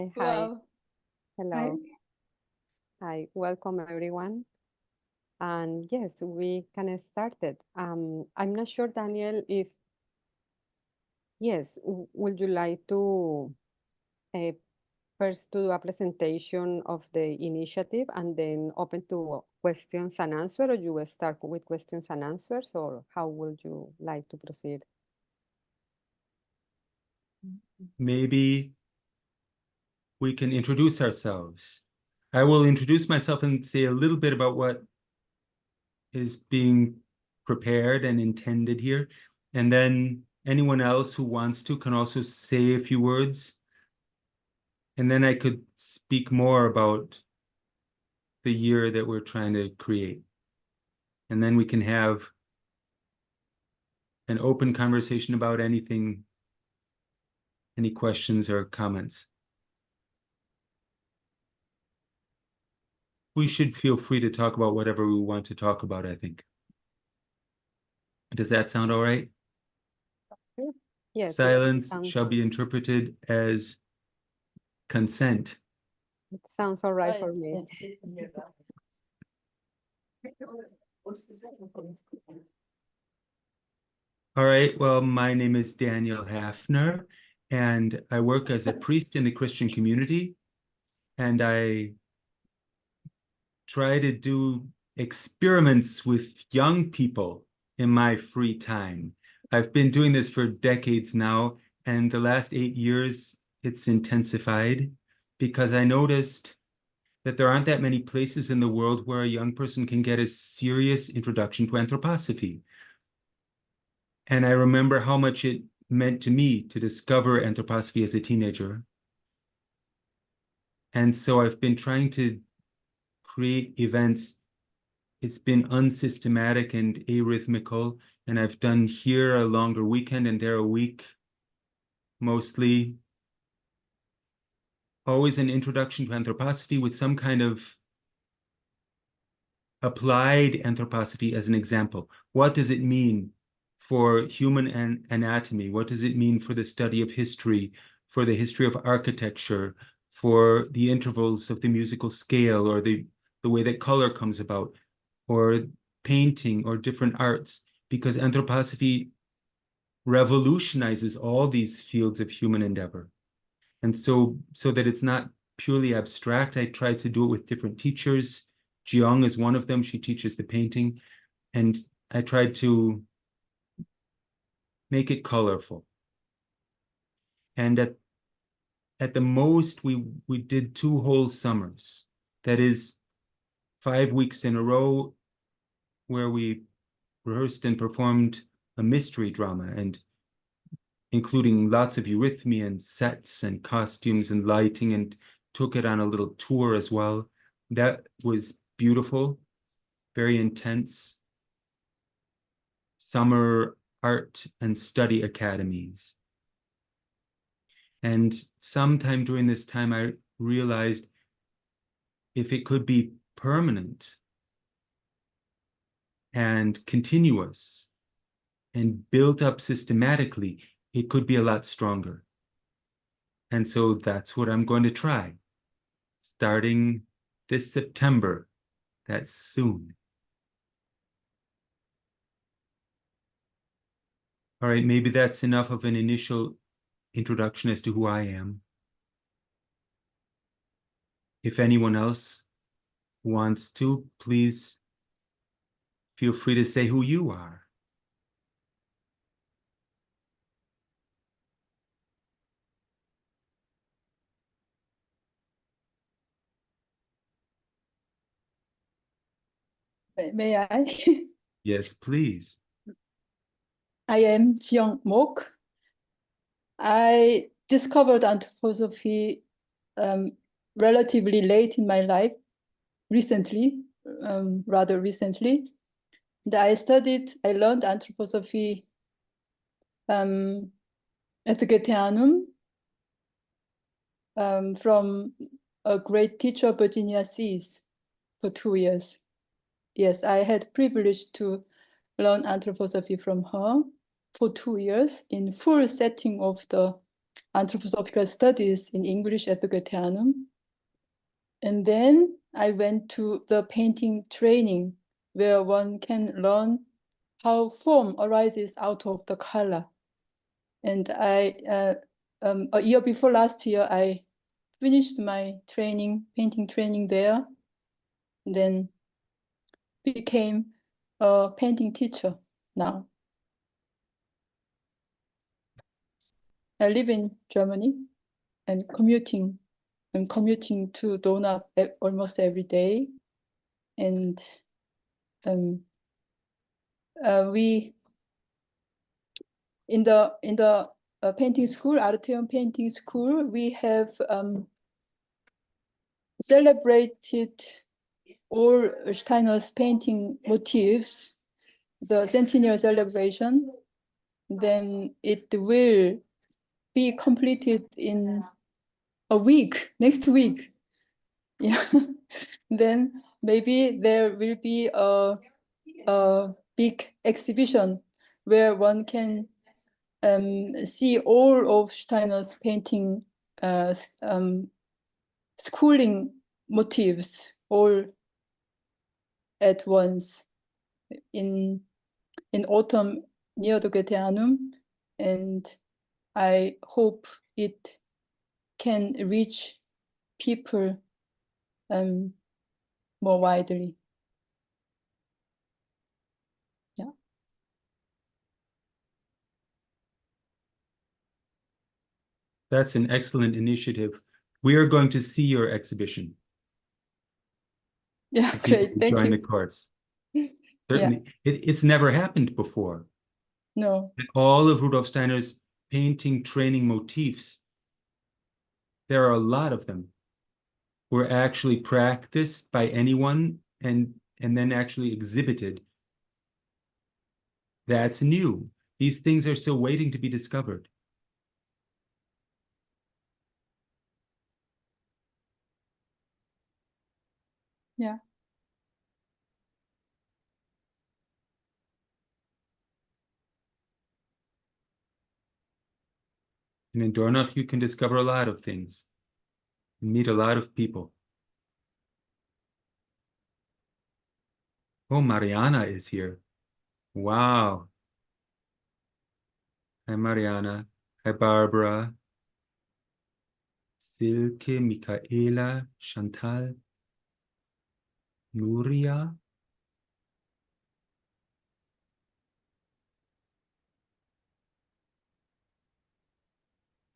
Hi. Wow. Hello. Hi. Welcome, everyone. And yes, we can start it. I'm not sure, Daniel, if, yes, would you like to uh, first do a presentation of the initiative and then open to questions and answers, or you will start with questions and answers, or how would you like to proceed? Maybe we can introduce ourselves. I will introduce myself and say a little bit about what is being prepared and intended here. And then anyone else who wants to can also say a few words. And then I could speak more about the year that we're trying to create. And then we can have an open conversation about anything, any questions or comments. We should feel free to talk about whatever we want to talk about, I think. Does that sound all right? That's good. Yes. Silence shall be interpreted as consent. It sounds all right for me. All right, well, my name is Daniel Hafner, and I work as a priest in the Christian community, and I try to do experiments with young people in my free time. I've been doing this for decades now, and the last 8 years, it's intensified because I noticed that there aren't that many places in the world where a young person can get a serious introduction to anthroposophy. And I remember how much it meant to me to discover anthroposophy as a teenager. And so I've been trying to create events. It's been unsystematic and arrhythmical. And I've done here a longer weekend and there a week, mostly. Always an introduction to anthroposophy with some kind of applied anthroposophy as an example. What does it mean for human anatomy? What does it mean for the study of history, for the history of architecture, for the intervals of the musical scale, or the way that color comes about, or painting, or different arts? Because anthroposophy revolutionizes all these fields of human endeavor. And so that it's not purely abstract, I try to do it with different teachers. Jiang is one of them. She teaches the painting. And I tried to make it colorful. And at the most, we did 2 whole summers. That is 5 weeks in a row where we rehearsed and performed a mystery drama, and including lots of eurythmy and sets and costumes and lighting, and took it on a little tour as well. That was beautiful, very intense. Summer art and study academies. And sometime during this time, I realized if it could be permanent and continuous and built up systematically, it could be a lot stronger. And so that's what I'm going to try, starting this September. That's soon. All right, maybe that's enough of an initial introduction as to who I am. If anyone else wants to, please feel free to say who you are. May I? Yes, please. I am Jiang Mok. I discovered anthroposophy relatively late in my life, rather recently. And I learned anthroposophy at the Goetheanum from a great teacher, Virginia Seas, for 2 years. Yes, I had privilege to learn anthroposophy from her for 2 years in full setting of the anthroposophical studies in English at the Goetheanum. And then I went to the painting training where one can learn how form arises out of the color. And a year before last year, I finished my training, painting training there, and then became a painting teacher now. I live in Germany and commuting to Donau almost every day. And we in the painting school, Arteon painting school, we have celebrated all Steiner's painting motifs, the centennial celebration. Then it will be completed in a week, next week. Yeah. Then maybe there will be a big exhibition where one can see all of Steiner's painting schooling motifs all at once in autumn near the Goetheanum, and I hope it can reach people more widely. Yeah. That's an excellent initiative. We are going to see your exhibition. Yeah, great. Thank join you. the course. Certainly, it's never happened before. No. And all of Rudolf Steiner's painting training motifs, there are a lot of them, were actually practiced by anyone and then actually exhibited. That's new. These things are still waiting to be discovered. Yeah. And in Dornach, you can discover a lot of things, meet a lot of people. Oh, Mariana is here. Wow. Hi, Mariana. Hi, Barbara. Silke, Michaela, Chantal, Nuria.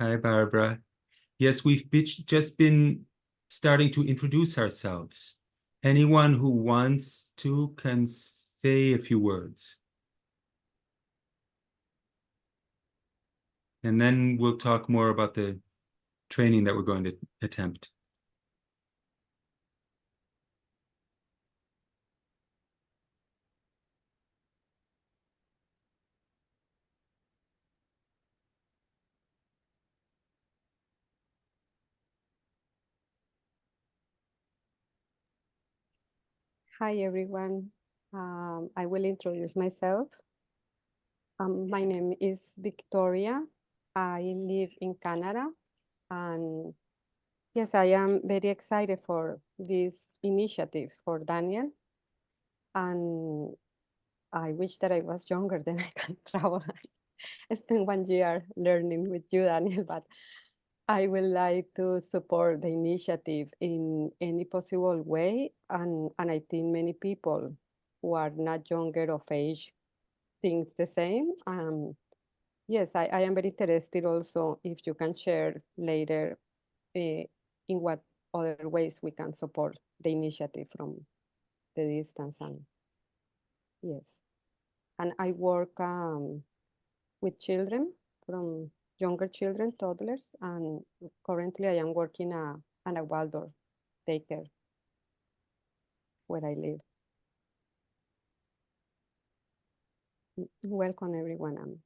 Hi, Barbara. Yes, we've just been starting to introduce ourselves. Anyone who wants to can say a few words. And then we'll talk more about the training that we're going to attempt. Hi, everyone. I will introduce myself. My name is Victoria. I live in Canada. And yes, I am very excited for this initiative for Daniel. And I wish that I was younger, then I can travel. I spent 1 year learning with you, Daniel, but I would like to support the initiative in any possible way. And I think many people who are not younger of age think the same. Yes, I am very interested also if you can share later in what other ways we can support the initiative from the distance. And yes, and I work with children, from younger children, toddlers, and currently I am working at a Waldorf daycare where I live. Welcome, everyone.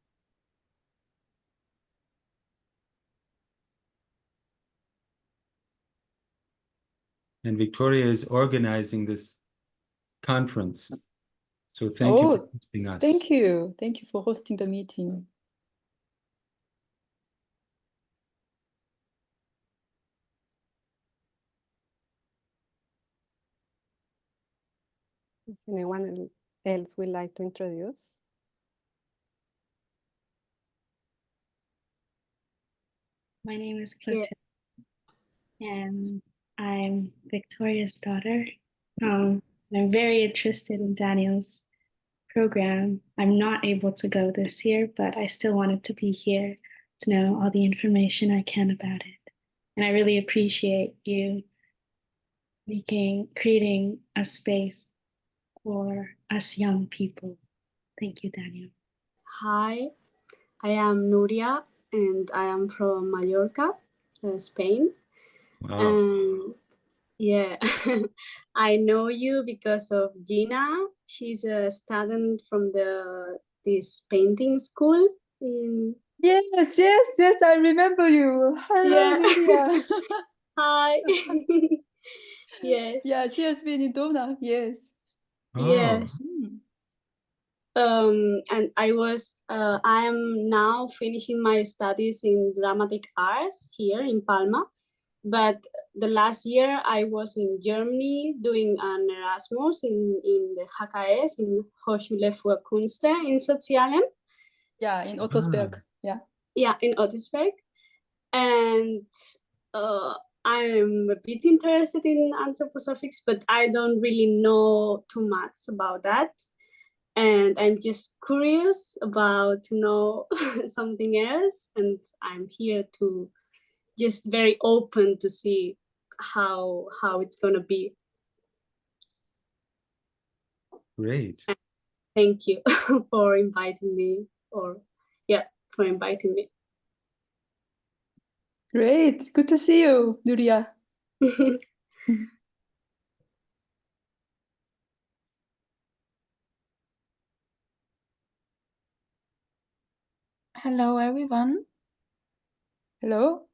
And Victoria is organizing this conference. So thank you for hosting us. Thank you. Thank you for hosting the meeting. If anyone else would like to introduce? My name is Clotilde, and I'm Victoria's daughter. I'm very interested in Daniel's program. I'm not able to go this year, but I still wanted to be here to know all the information I can about it. And I really appreciate you creating a space for us young people. Thank you, Daniel. Hi, I am Nuria and I am from Mallorca, Spain. Wow. And yeah, I know you because of Gina. She's a student from this painting school in Yes, I remember you. Hello, Yeah. Nuria. Hi. Yes. Yeah, she has been in Dona. Yes. Oh, Yes. Mm. And I am now finishing my studies in dramatic arts here in Palma. But the last year I was in Germany doing an Erasmus in the HKS, in Hochschule für Künste in Sozialem. Yeah, in Ottersberg. Yeah. Yeah, in Otisberg. And I'm a bit interested in anthroposophics, but I don't really know too much about that. And I'm just curious about to know something else. And I'm here to just very open to see how it's gonna be. great. Thank you for inviting me, for inviting me. Great. Good to see you, Nuria. Hello, everyone. Hello.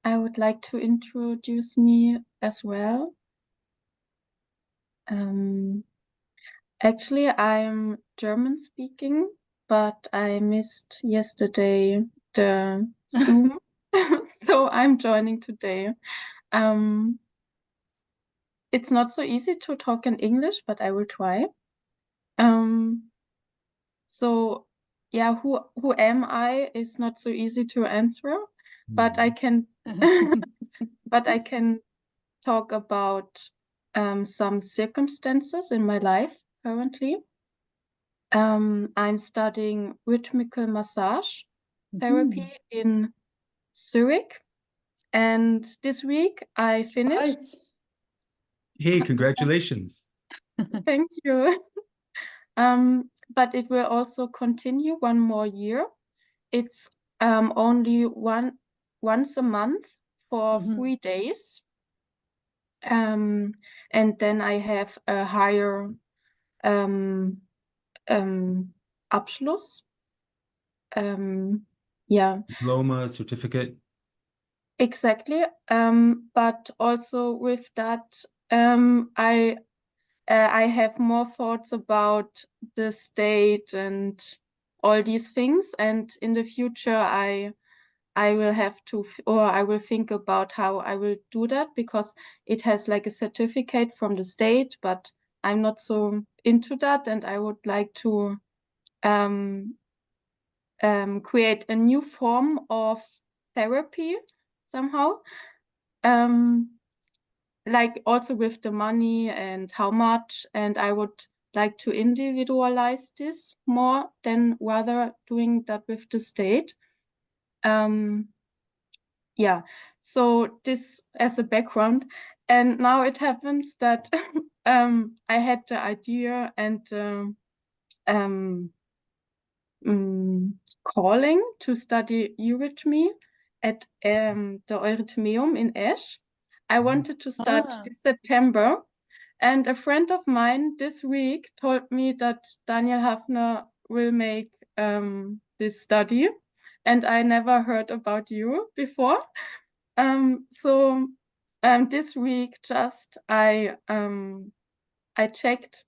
I would like to introduce me as well. Actually, I'm German speaking, but I missed yesterday the Zoom, so I'm joining today. It's not so easy to talk in English, but I will try. So yeah, who am I is not so easy to answer, but I can but I can talk about some circumstances in my life currently. I'm studying rhythmical massage therapy in Zurich, and this week I finished. Right. Hey, congratulations. Thank you. But it will also continue one more year. It's only once a month for 3 days. And then I have a higher Abschluss. Yeah. Diploma, certificate. Exactly. But also with that, I have more thoughts about the state and all these things. And in the future, I will have to, or I will think about how I will do that, because it has like a certificate from the state, but I'm not so into that, and I would like to create a new form of therapy somehow, like also with the money and how much, and I would like to individualize this more than rather doing that with the state. Yeah, so this as a background, and now it happens that I had the idea and calling to study eurythmy at the Eurythmeum in Esch. I wanted to start this September, and a friend of mine this week told me that Daniel Hafner will make this study, and I never heard about you before. So this week just I checked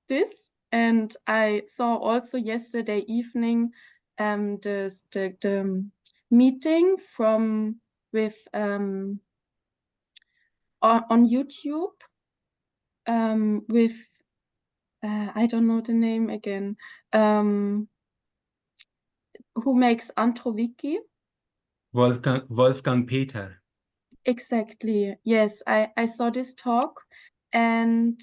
this, and I saw also yesterday evening the meeting with on YouTube with I don't know the name again. Who makes Antroviki? Wolfgang Peter. Exactly. Yes, I saw this talk, and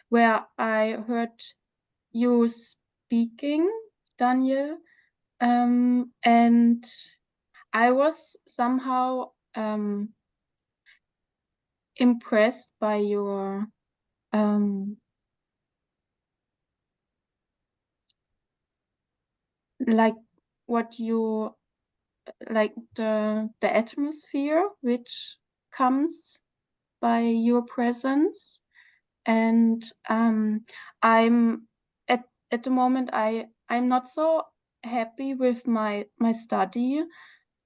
where I heard you speaking, Daniel, and I was somehow impressed by your like what you like the atmosphere which comes by your presence, and I'm at the moment I'm not so happy with my study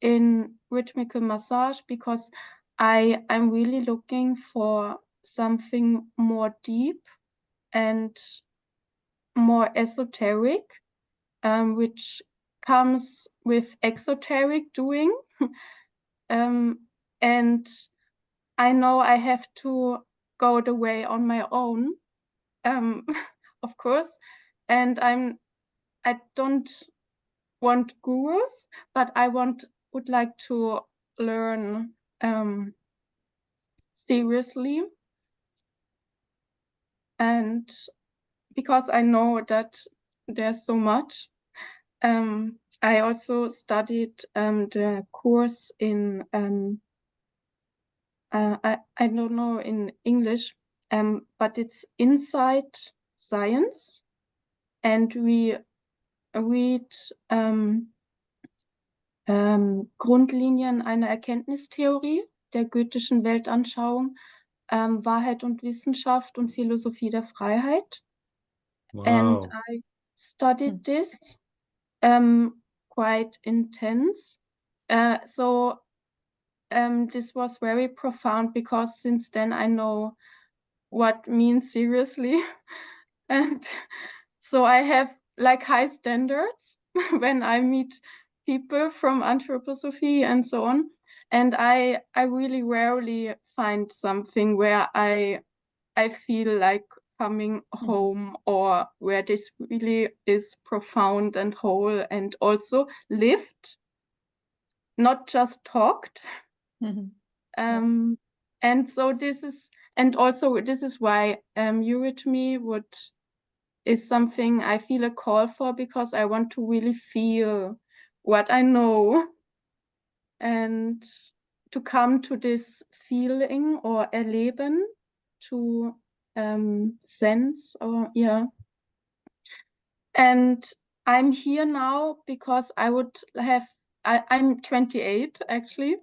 in rhythmical massage, because I'm really looking for something more deep and more esoteric, which comes with exoteric doing. And I know I have to go the way on my own, of course. And I don't want gurus, but I would like to learn seriously. And because I know that there's so much, I also studied the course in I don't know in English, but it's Inside Science, and we read Grundlinien einer Erkenntnistheorie der goethischen Weltanschauung, Wahrheit und Wissenschaft und Philosophie der Freiheit. Wow. And I studied this quite intense. So this was very profound, because since then I know what means seriously. And so I have like high standards when I meet people from Anthroposophy and so on. And I really rarely find something where I feel like coming home, or where this really is profound and whole and also lived, not just talked. And so this is, and also this is why eurythmy is something I feel a call for, because I want to really feel what I know, and to come to this feeling or erleben, to sense, or yeah. And I'm here now because I'm 28 actually.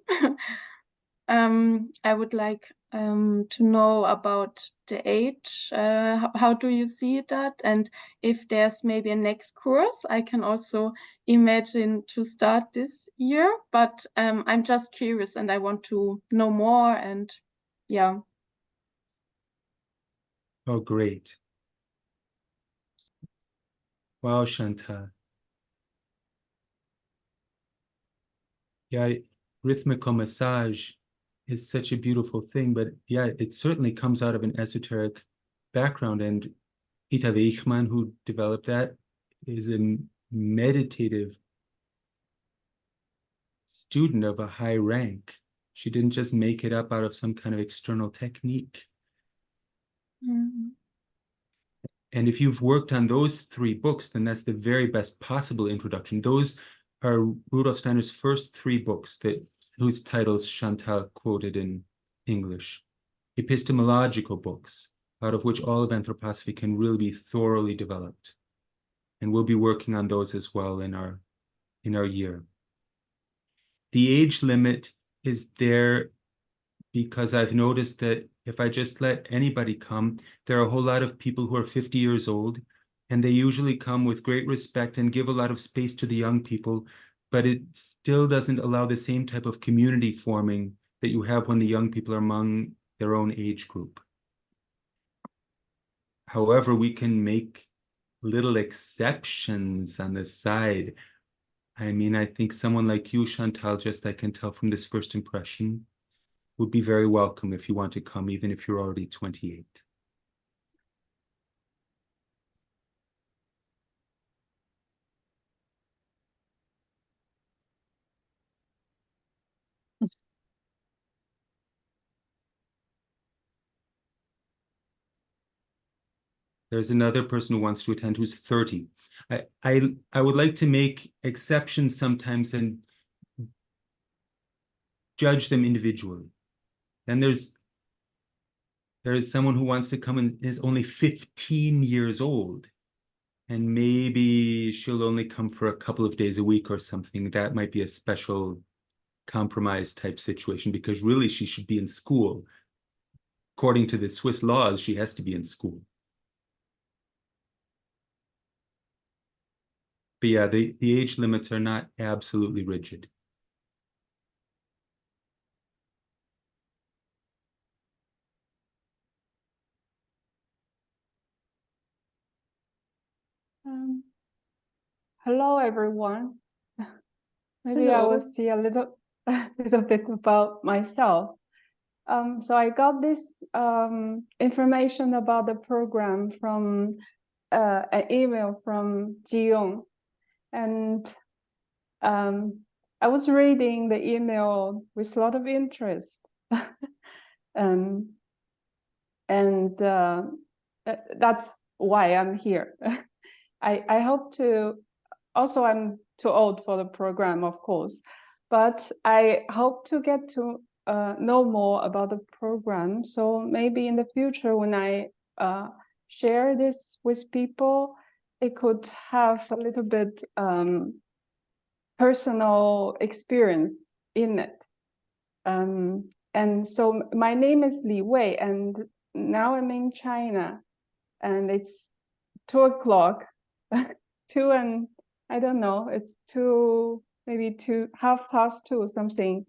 I would like to know about the age. How do you see that? And if there's maybe a next course, I can also imagine to start this year. But I'm just curious, and I want to know more. And yeah. Oh, great. Wow, Chantal. Yeah, rhythmical massage is such a beautiful thing, but yeah, it certainly comes out of an esoteric background. And Ita Weichmann, who developed that, is a meditative student of a high rank. She didn't just make it up out of some kind of external technique. And if you've worked on those 3 books, then that's the very best possible introduction. Those are Rudolf Steiner's first 3 books whose titles Chantal quoted in English. Epistemological books, out of which all of Anthroposophy can really be thoroughly developed. And we'll be working on those as well in our year. The age limit is there because I've noticed that if I just let anybody come, there are a whole lot of people who are 50 years old, and they usually come with great respect and give a lot of space to the young people, but it still doesn't allow the same type of community forming that you have when the young people are among their own age group. However, we can make little exceptions on the side. I mean, I think someone like you, Chantal, just I can tell from this first impression, would be very welcome if you want to come, even if you're already 28. There's another person who wants to attend who's 30. I would like to make exceptions sometimes and judge them individually. Then there's someone who wants to come and is only 15 years old, and maybe she'll only come for a couple of days a week or something. That might be a special compromise type situation, because really she should be in school. According to the Swiss laws, she has to be in school. But yeah, the age limits are not absolutely rigid. Hello, everyone. Maybe I will see a little bit about myself. So I got this information about the program from an email from Ji-Yong, and I was reading the email with a lot of interest. And that's why I'm here. I hope to, also I'm too old for the program, of course, but I hope to get to know more about the program. So maybe in the future, when I share this with people, it could have a little bit personal experience in it. And so my name is Li Wei, and now I'm in China, and it's 2 o'clock, 2 and I don't know, it's 2, maybe 2, 2:30 something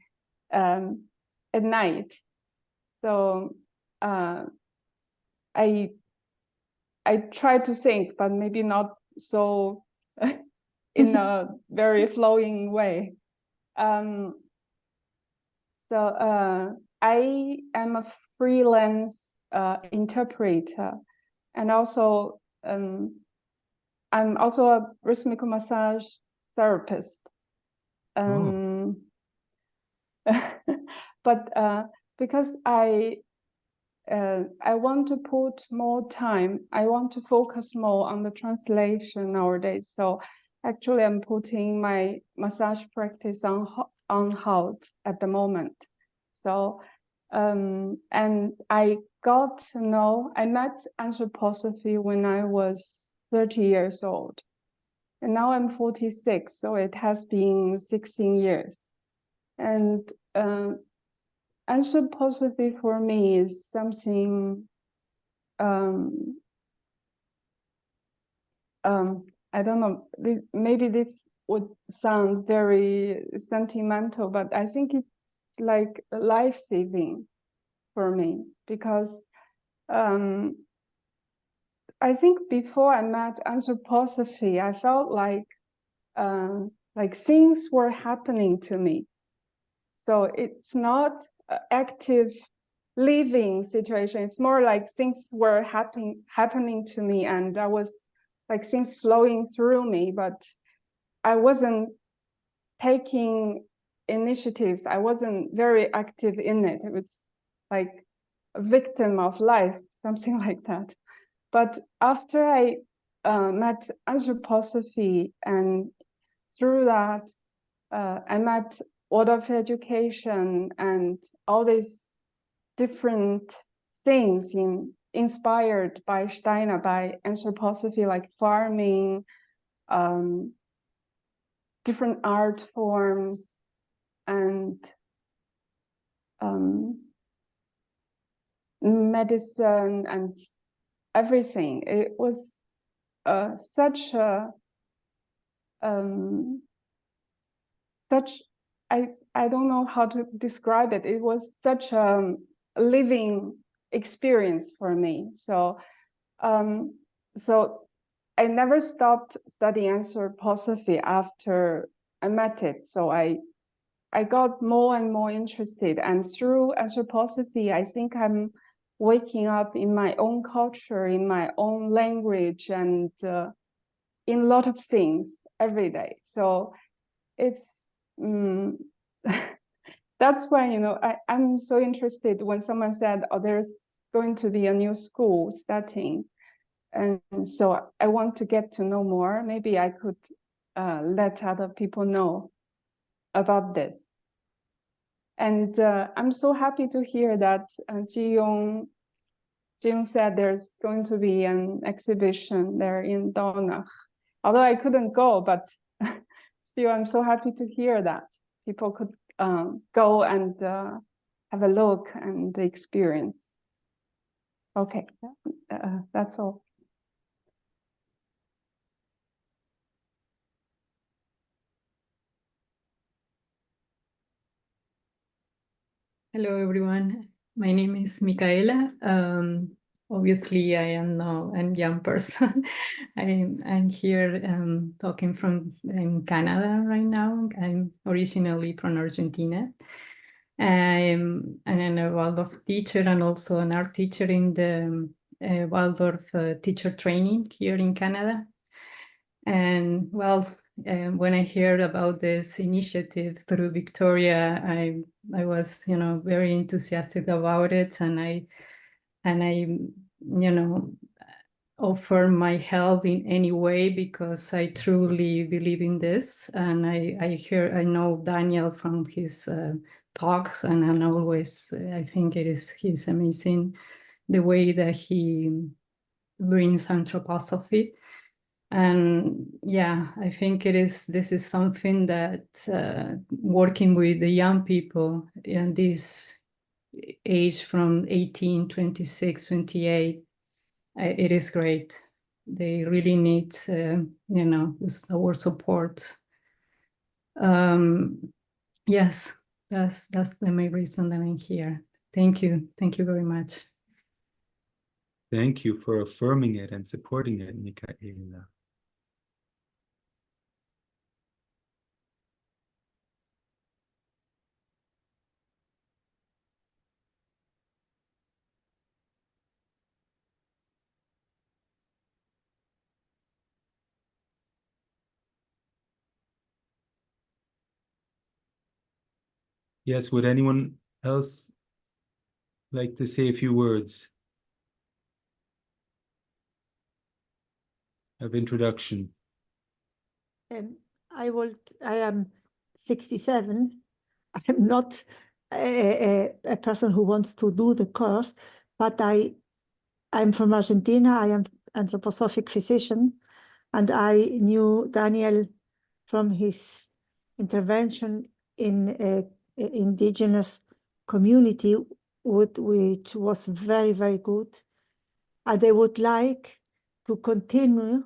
at night. So I try to think, but maybe not so in a very flowing way. So I am a freelance interpreter, and also I'm also a rhythmic massage therapist. But because I want to put more time, I want to focus more on the translation nowadays. So actually, I'm putting my massage practice on hold at the moment. So and I got to know, I met Anthroposophy when I was 30 years old, and now I'm 46, so it has been 16 years. And Anthroposophy for me is something, I don't know, maybe this would sound very sentimental, but I think it's like life-saving for me, because I think before I met Anthroposophy, I felt like things were happening to me. So it's not an active living situation. It's more like things were happening to me, and that was like things flowing through me, but I wasn't taking initiatives. I wasn't very active in it. It was like a victim of life, something like that. But after I met Anthroposophy, and through that, I met World of Education and all these different things inspired by Steiner, by Anthroposophy, like farming, different art forms, and medicine and everything. It was such a I don't know how to describe it. It was such a living experience for me. So so I never stopped studying Anthroposophy after I met it. So I got more and more interested, and through Anthroposophy, I think I'm waking up in my own culture, in my own language, and in a lot of things every day. So it's that's why, you know, I'm so interested when someone said, oh, there's going to be a new school starting. And so I want to get to know more. Maybe I could let other people know about this. And I'm so happy to hear that Ji-Yong said there's going to be an exhibition there in Donach. Although I couldn't go, but still I'm so happy to hear that people could go and have a look and the experience. Okay, that's all. Hello, everyone. My name is Micaela. Obviously, I am now a young person. I'm here talking from in Canada right now. I'm originally from Argentina. And I'm a Waldorf teacher and also an art teacher in the Waldorf teacher training here in Canada. And well, when I heard about this initiative through Victoria, I was, very enthusiastic about it, and I, offer my help in any way because I truly believe in this. And I know Daniel from his talks, and I think he's amazing the way that he brings anthroposophy. And yeah, I think this is something that working with the young people in this age from 18, 26, 28, it is great. They really need, our support. Yes, that's the main reason that I'm here. Thank you very much. Thank you for affirming it and supporting it, Micaela. Yes, would anyone else like to say a few words of introduction? I am 67. I'm not a person who wants to do the course, but I'm from Argentina. I am anthroposophic physician, and I knew Daniel from his intervention in an indigenous community, which was very, very good. And I would like to continue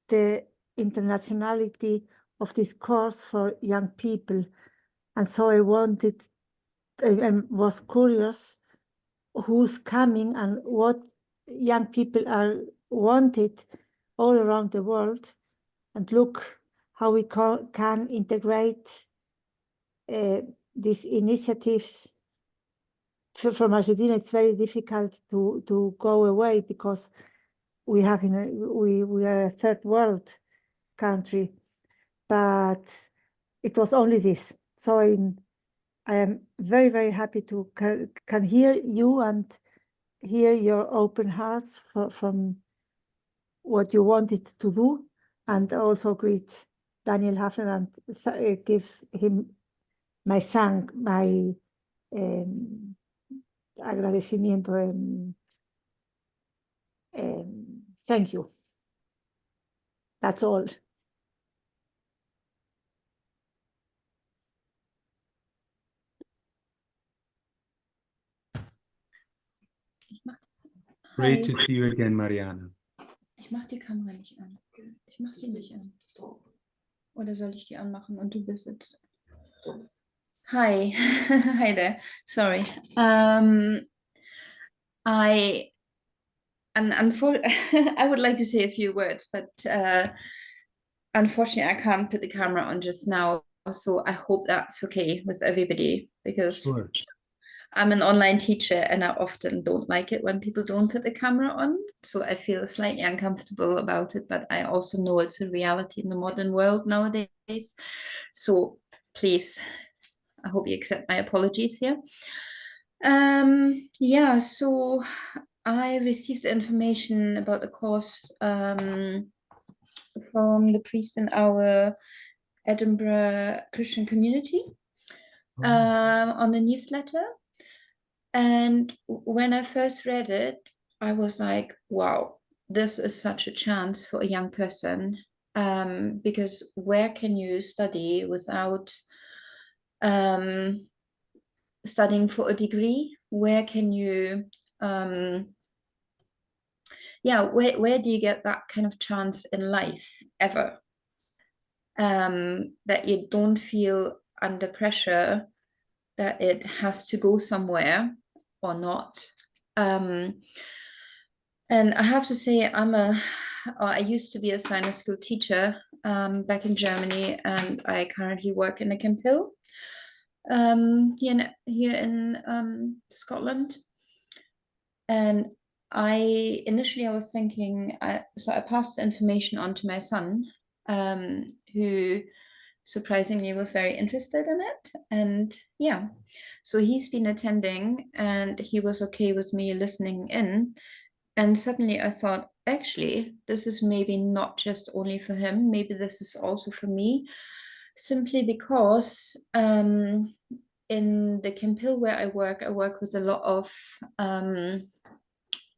the internationality of this course for young people. And so I was curious who's coming and what young people are wanted all around the world, and look how we can integrate these initiatives. From Argentina, it's very difficult to go away because we are a third world country, but it was only this. So I am very, very happy to can hear you and hear your open hearts from what you wanted to do, and also greet Daniel Hafner and give him my agradecimiento. Thank you. That's all. Great to see you again, Mariana. Ich mach die Kamera nicht an. Ich mach die nicht an. Oder soll ich die anmachen und du bist jetzt? Hi. Hi there. Sorry. I would like to say a few words, but unfortunately I can't put the camera on just now. So I hope that's okay with everybody, because Sure. I'm an online teacher and I often don't like it when people don't put the camera on. So I feel slightly uncomfortable about it, but I also know it's a reality in the modern world nowadays. So please, I hope you accept my apologies here. Yeah, so I received information about the course from the priest in our Edinburgh Christian community on the newsletter. And when I first read it, I was like, wow, this is such a chance for a young person. Because where can you study without studying for a degree? Where can you, where do you get that kind of chance in life ever? That you don't feel under pressure that it has to go somewhere or not. And I have to say, I used to be a Steiner school teacher back in Germany, and I currently work in a Camp Hill here in Scotland. And initially I was thinking, so I passed the information on to my son, who surprisingly was very interested in it. And yeah, so he's been attending and he was okay with me listening in. And suddenly I thought, actually, this is maybe not just only for him, maybe this is also for me, simply because in the Camp Hill where I work with a lot of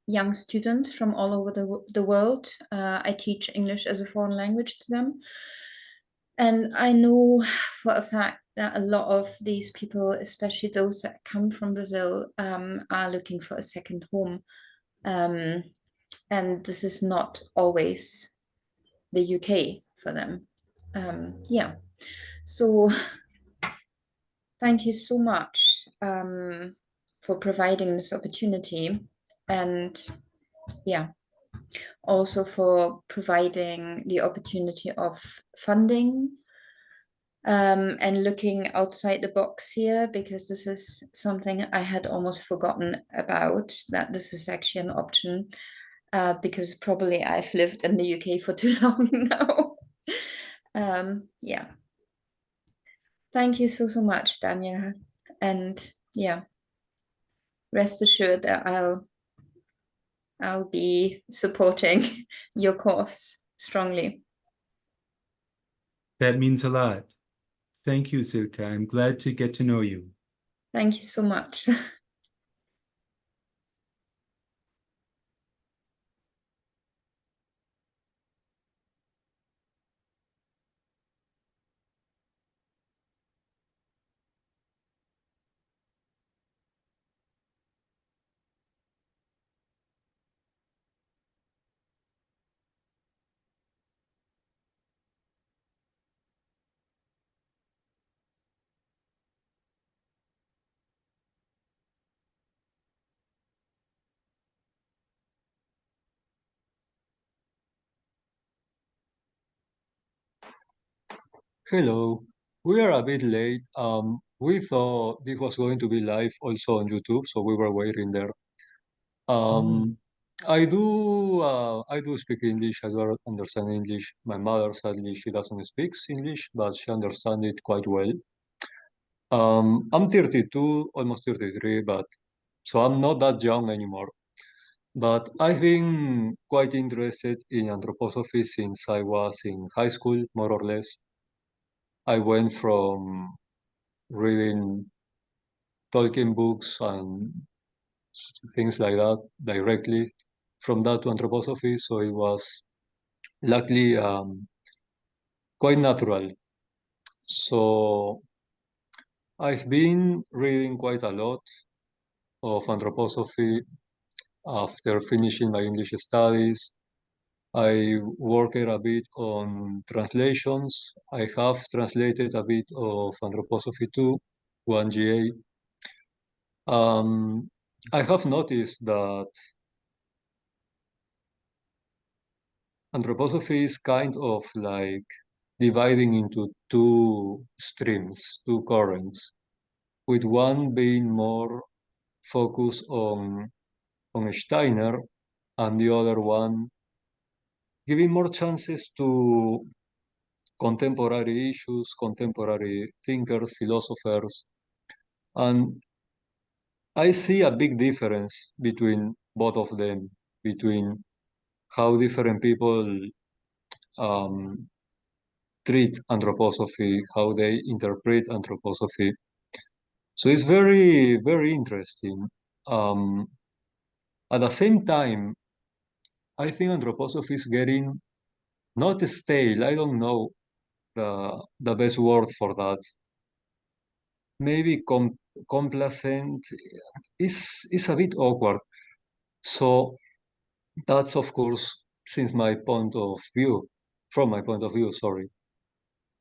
young students from all over the world. I teach English as a foreign language to them. And I know for a fact that a lot of these people, especially those that come from Brazil, are looking for a second home. And this is not always the UK for them. Yeah, so thank you so much for providing this opportunity, and yeah, also for providing the opportunity of funding and looking outside the box here, because this is something I had almost forgotten about, that this is actually an option, because probably I've lived in the UK for too long now. Yeah. Thank you so much, Daniel. And yeah, rest assured that I'll be supporting your course strongly. That means a lot. Thank you, Silke. I'm glad to get to know you. Thank you so much. Hello, we are a bit late. We thought this was going to be live also on YouTube, so we were waiting there. I do speak English. I do understand English. My mother, sadly, she doesn't speak English, but she understands it quite well. I'm 32, almost 33, but so I'm not that young anymore. But I've been quite interested in anthroposophy since I was in high school, more or less. I went from reading Tolkien books and things like that directly from that to anthroposophy. So it was luckily quite natural. So I've been reading quite a lot of anthroposophy after finishing my English studies. I worked a bit on translations. I have translated a bit of anthroposophy too, 1GA. I have noticed that anthroposophy is kind of like dividing into two streams, two currents, with one being more focused on Steiner and the other one giving more chances to contemporary issues, contemporary thinkers, philosophers. And I see a big difference between both of them, between how different people treat anthroposophy, how they interpret anthroposophy. So it's very, very interesting. At the same time, I think anthroposophy is getting not stale. I don't know the best word for that. Maybe complacent is a bit awkward. So that's of course, from my point of view, sorry.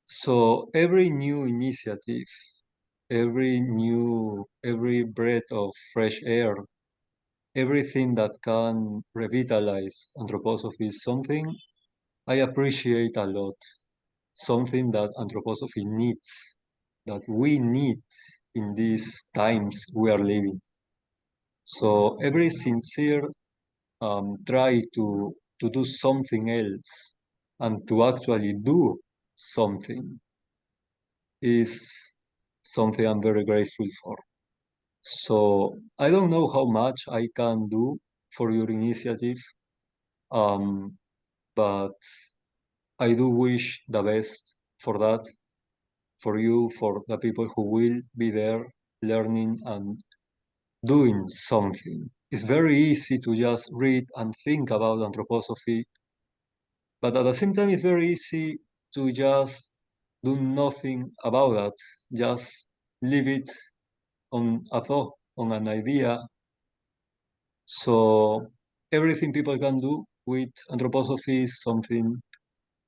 So every new initiative, every breath of fresh air, everything that can revitalize anthroposophy is something I appreciate a lot, something that anthroposophy needs, that we need in these times we are living. So every sincere try to do something else and to actually do something is something I'm very grateful for. So I don't know how much I can do for your initiative, but I do wish the best for that, for you, for the people who will be there learning and doing something. It's very easy to just read and think about anthroposophy, but at the same time, it's very easy to just do nothing about that, just leave it on a thought, on an idea. So everything people can do with anthroposophy is something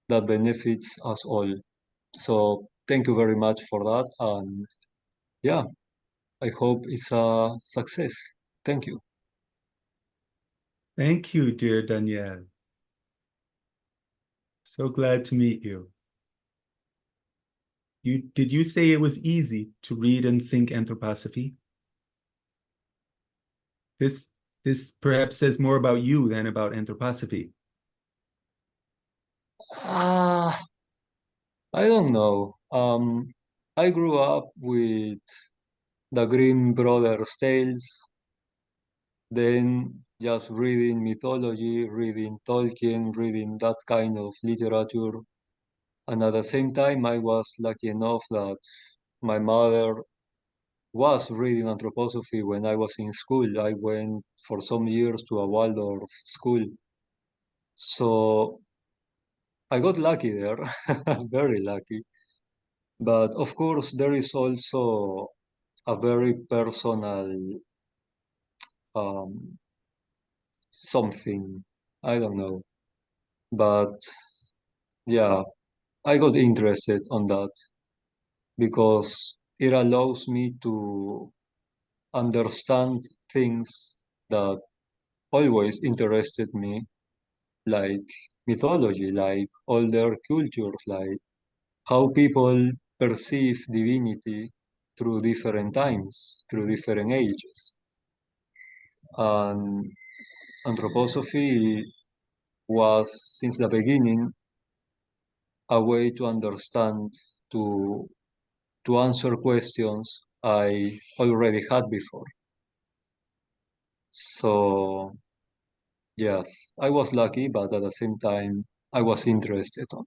that benefits us all. So thank you very much for that. And yeah, I hope it's a success. Thank you. Thank you, dear Danielle. So glad to meet you. Did you say it was easy to read and think anthroposophy? This perhaps says more about you than about anthroposophy. I don't know. I grew up with the Grimm brothers' tales, then just reading mythology, reading Tolkien, reading that kind of literature. And at the same time, I was lucky enough that my mother was reading anthroposophy when I was in school. I went for some years to a Waldorf school. So I got lucky there, very lucky. But of course, there is also a very personal something. I don't know. But yeah, I got interested on that because it allows me to understand things that always interested me, like mythology, like older cultures, like how people perceive divinity through different times, through different ages. And anthroposophy was, since the beginning, a way to understand, to answer questions I already had before. So yes, I was lucky, but at the same time, I was interested on.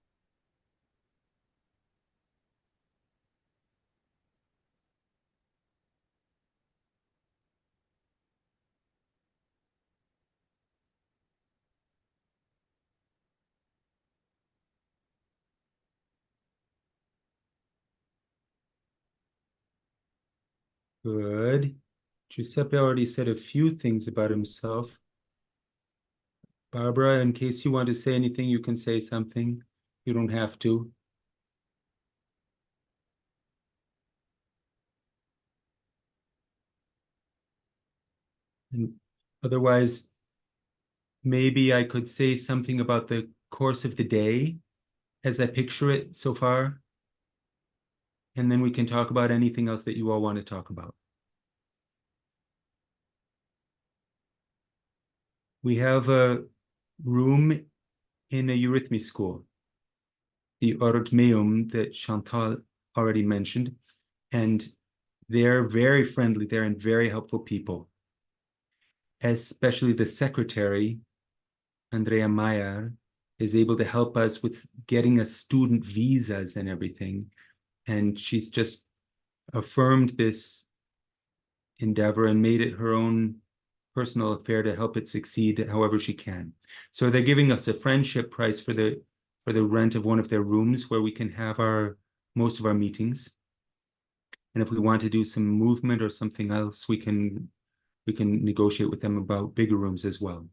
Good. Giuseppe already said a few things about himself. Barbara, in case you want to say anything, you can say something. You don't have to. And otherwise, maybe I could say something about the course of the day as I picture it so far. And then we can talk about anything else that you all want to talk about. We have a room in a eurythmy school, the Orotmeum that Chantal already mentioned, and they're very friendly there and very helpful people. especially the secretary, Andrea Mayer, is able to help us with getting us student visas and everything. And she's just affirmed this endeavor and made it her own personal affair to help it succeed however she can. So they're giving us a friendship price for the rent of one of their rooms where we can have most of our meetings. And if we want to do some movement or something else, we can negotiate with them about bigger rooms as well.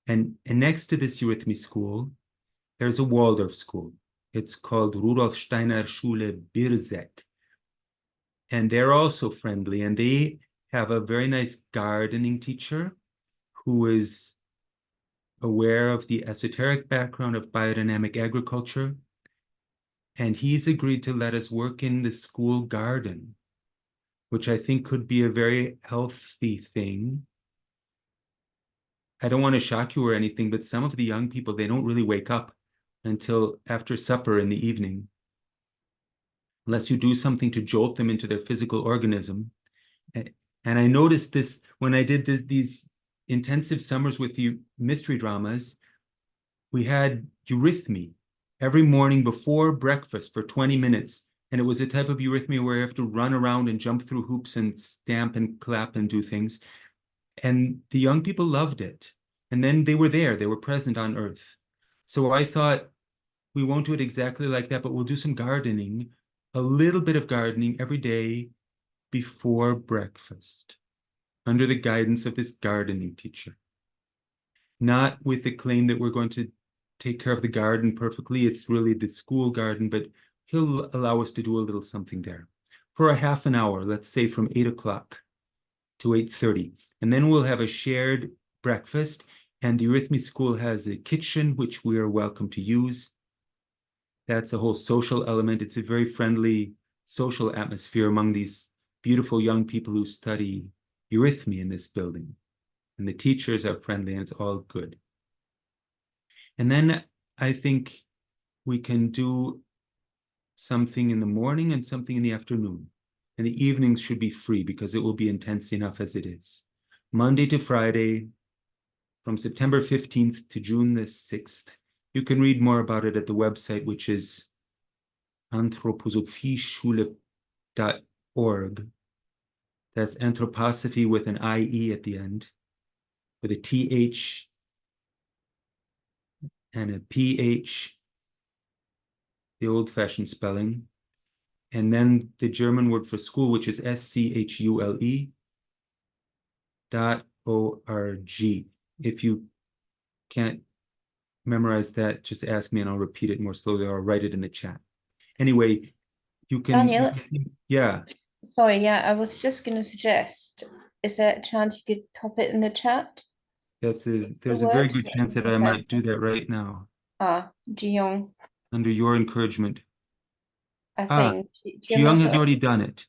And next to this Eurythmy school, there's a Waldorf school. It's called Rudolf Steiner Schule Birzek. And they're also friendly, and they have a very nice gardening teacher who is aware of the esoteric background of biodynamic agriculture. And he's agreed to let us work in the school garden, which I think could be a very healthy thing. I don't want to shock you or anything, but some of the young people, they don't really wake up until after supper in the evening, unless you do something to jolt them into their physical organism. And I noticed this when I did these intensive summers with the mystery dramas. We had eurythmy every morning before breakfast for 20 minutes. And it was a type of eurythmy where you have to run around and jump through hoops and stamp and clap and do things. And the young people loved it. And then they were there, they were present on Earth. So I thought, we won't do it exactly like that, but we'll do some gardening, a little bit of gardening every day before breakfast, under the guidance of this gardening teacher. Not with the claim that we're going to take care of the garden perfectly. It's really the school garden, but he'll allow us to do a little something there for a half an hour, let's say from 8 o'clock to 8:30. And then we'll have a shared breakfast. And the Eurythmy School has a kitchen, which we are welcome to use. That's a whole social element. It's a very friendly social atmosphere among these beautiful young people who study eurythmy in this building. And the teachers are friendly, and it's all good. And then I think we can do something in the morning and something in the afternoon. And the evenings should be free because it will be intense enough as it is. Monday to Friday, from September 15th to June the 6th. You can read more about it at the website, which is anthroposophyschule.org. That's anthroposophy with an IE at the end, with a TH and a PH, the old-fashioned spelling, and then the German word for school, which is schule.org. If you can't memorize that, just ask me and I'll repeat it more slowly, or I'll write it in the chat. Anyway, you can... Daniel? Yeah. Sorry, yeah, I was just going to suggest, is there a chance you could pop it in the chat? There's a very good chance that I might do that right now. Jiyoung. Under your encouragement. I think. Jiyoung has already done it.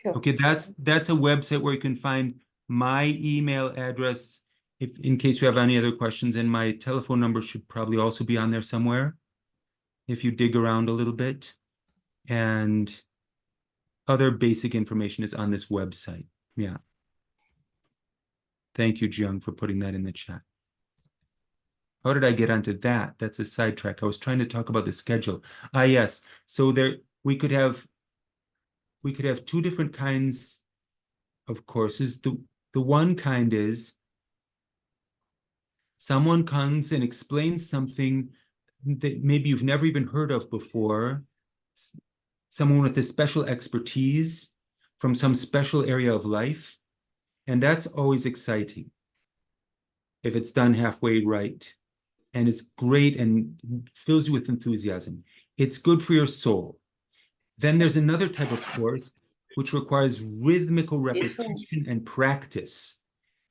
Cool. Okay, that's a website where you can find my email address in case you have any other questions, and my telephone number should probably also be on there somewhere if you dig around a little bit. And other basic information is on this website. Yeah. Thank you, Jiyoung, for putting that in the chat. How did I get onto that? That's a sidetrack. I was trying to talk about the schedule. Yes. So we could have two different kinds of courses. The one kind is someone comes and explains something that maybe you've never even heard of before. Someone with a special expertise from some special area of life. And that's always exciting if it's done halfway right. And it's great and fills you with enthusiasm. It's good for your soul. Then there's another type of course which requires rhythmical repetition and practice.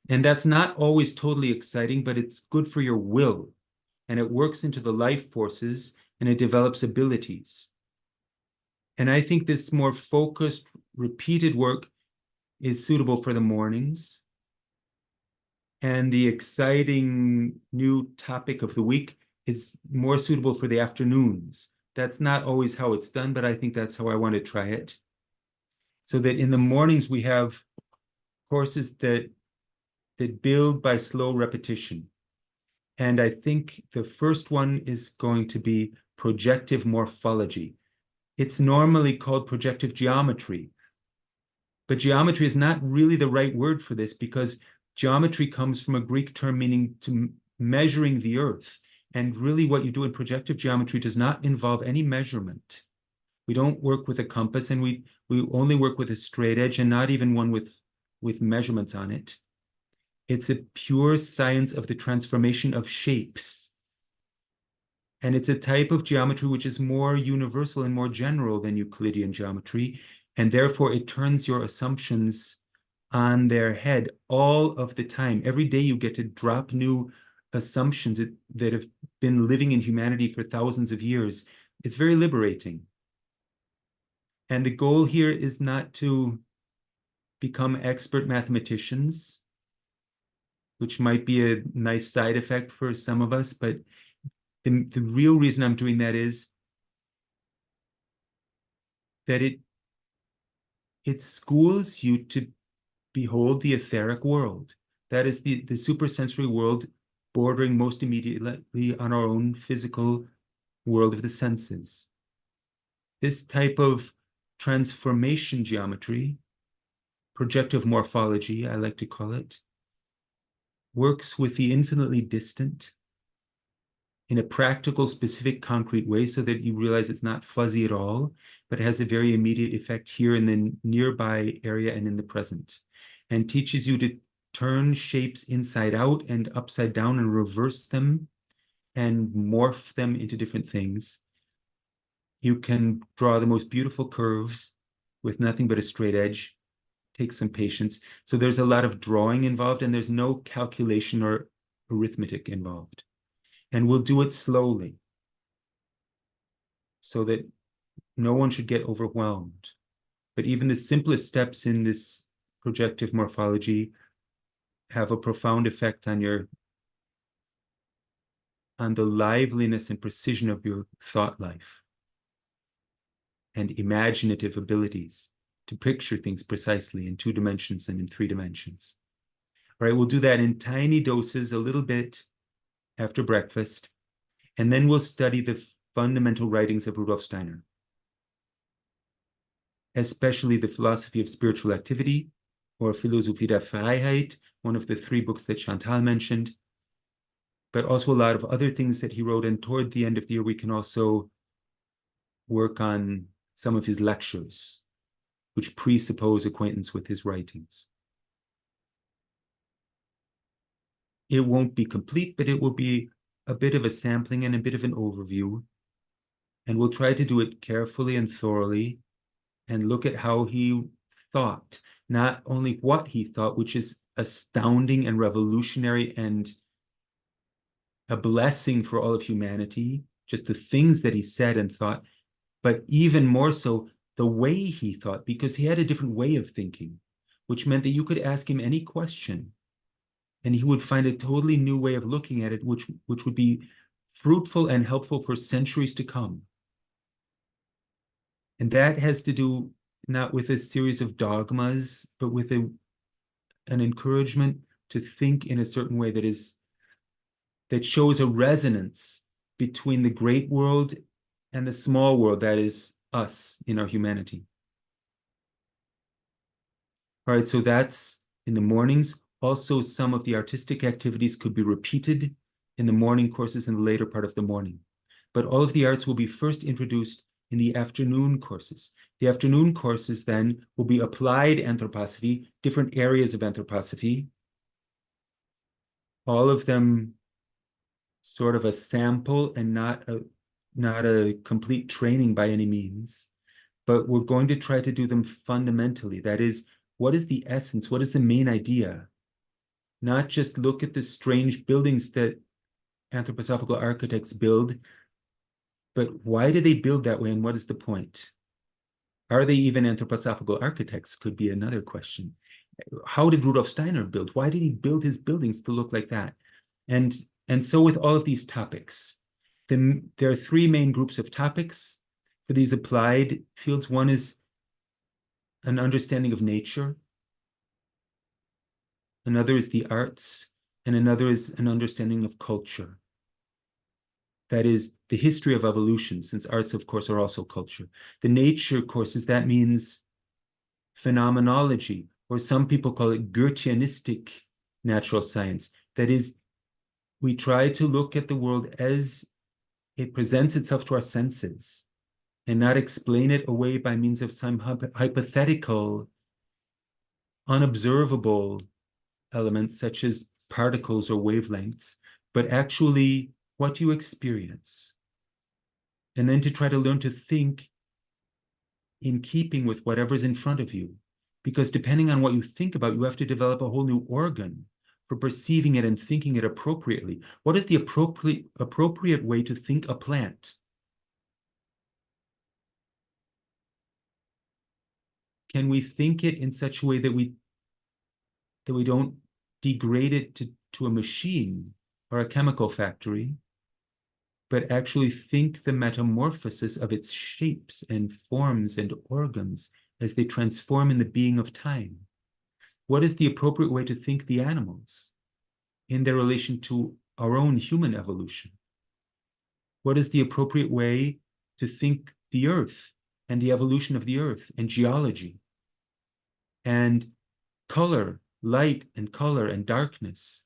And that's not always totally exciting, but it's good for your will. And it works into the life forces and it develops abilities. And I think this more focused, repeated work is suitable for the mornings. And the exciting new topic of the week is more suitable for the afternoons. That's not always how it's done, but I think that's how I want to try it. So that in the mornings we have courses that that build by slow repetition. And I think the first one is going to be projective morphology. It's normally called projective geometry, but geometry is not really the right word for this, because geometry comes from a Greek term meaning to measuring the earth. And really what you do in projective geometry does not involve any measurement. We don't work with a compass, and we only work with a straight edge, and not even one with measurements on it. It's a pure science of the transformation of shapes. And it's a type of geometry which is more universal and more general than Euclidean geometry. And therefore, it turns your assumptions on their head all of the time. Every day you get to drop new assumptions that have been living in humanity for thousands of years. It's very liberating. And the goal here is not to become expert mathematicians, which might be a nice side effect for some of us, but the real reason I'm doing that is that it schools you to behold the etheric world. That is the supersensory world bordering most immediately on our own physical world of the senses. This type of transformation geometry, projective morphology, I like to call it, works with the infinitely distant in a practical, specific, concrete way, so that you realize it's not fuzzy at all, but it has a very immediate effect here in the nearby area and in the present, and teaches you to turn shapes inside out and upside down and reverse them and morph them into different things. You can draw the most beautiful curves with nothing but a straight edge. Take some patience. So there's a lot of drawing involved, and there's no calculation or arithmetic involved. And we'll do it slowly so that no one should get overwhelmed. But even the simplest steps in this projective morphology have a profound effect on the liveliness and precision of your thought life and imaginative abilities to picture things precisely in 2 dimensions and in 3 dimensions. All right, we'll do that in tiny doses, a little bit after breakfast, and then we'll study the fundamental writings of Rudolf Steiner, especially the Philosophy of Spiritual Activity, or Philosophie der Freiheit, one of the 3 books that Chantal mentioned, but also a lot of other things that he wrote. And toward the end of the year, we can also work on some of his lectures, which presuppose acquaintance with his writings. It won't be complete, but it will be a bit of a sampling and a bit of an overview. And we'll try to do it carefully and thoroughly and look at how he thought, not only what he thought, which is astounding and revolutionary and a blessing for all of humanity, just the things that he said and thought, but even more so the way he thought, because he had a different way of thinking, which meant that you could ask him any question and he would find a totally new way of looking at it, which would be fruitful and helpful for centuries to come. And that has to do not with a series of dogmas, but with an encouragement to think in a certain way that shows a resonance between the great world and the small world, that is us in our humanity. All right, so that's in the mornings. Also, some of the artistic activities could be repeated in the morning courses in the later part of the morning. But all of the arts will be first introduced in the afternoon courses. The afternoon courses then will be applied anthroposophy, different areas of anthroposophy, all of them sort of a sample and not a complete training by any means. But we're going to try to do them fundamentally. That is, what is the essence? What is the main idea? Not just look at the strange buildings that anthroposophical architects build, but why do they build that way and what is the point? Are they even anthroposophical architects? Could be another question. How did Rudolf Steiner build? Why did he build his buildings to look like that? And so with all of these topics, there are 3 main groups of topics for these applied fields. One is an understanding of nature. another is the arts, and another is an understanding of culture. That is the history of evolution, since arts, of course, are also culture. The nature courses, that means phenomenology, or some people call it Goetheanistic natural science. That is, we try to look at the world as it presents itself to our senses and not explain it away by means of some hypothetical, unobservable elements such as particles or wavelengths, but actually what you experience. And then to try to learn to think in keeping with whatever's in front of you. Because depending on what you think about, you have to develop a whole new organ for perceiving it and thinking it appropriately. What is the appropriate way to think a plant? Can we think it in such a way that we don't degrade it to a machine or a chemical factory, but actually think the metamorphosis of its shapes and forms and organs as they transform in the being of time? What is the appropriate way to think the animals in their relation to our own human evolution? What is the appropriate way to think the earth and the evolution of the earth and geology and color, light and color and darkness,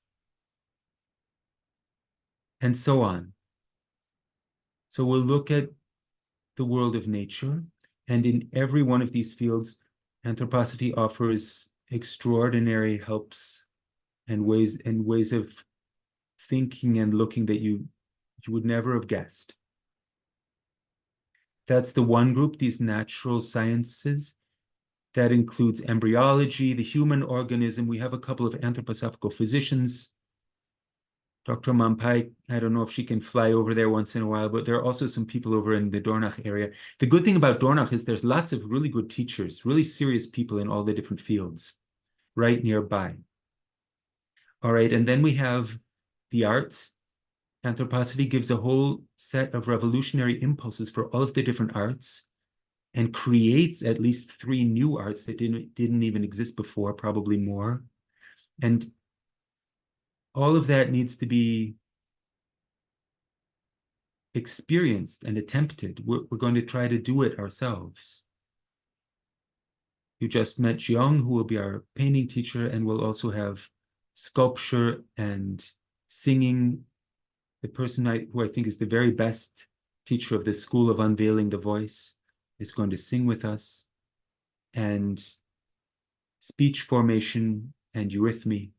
and so on? So we'll look at the world of nature, and in every one of these fields, anthroposophy offers extraordinary helps and ways of thinking and looking that you would never have guessed. That's the one group, these natural sciences. That includes embryology, the human organism. We have a couple of anthroposophical physicians. Dr. Mampai, I don't know if she can fly over there once in a while, but there are also some people over in the Dornach area. The good thing about Dornach is there's lots of really good teachers, really serious people in all the different fields right nearby. All right, and then we have the arts. Anthroposophy gives a whole set of revolutionary impulses for all of the different arts and creates at least 3 new arts that didn't even exist before, probably more. And all of that needs to be experienced and attempted. We're going to try to do it ourselves. You just met Jiang, who will be our painting teacher, and we'll also have sculpture and singing. The person who I think is the very best teacher of the School of Unveiling the Voice is going to sing with us, and speech formation and eurythmy.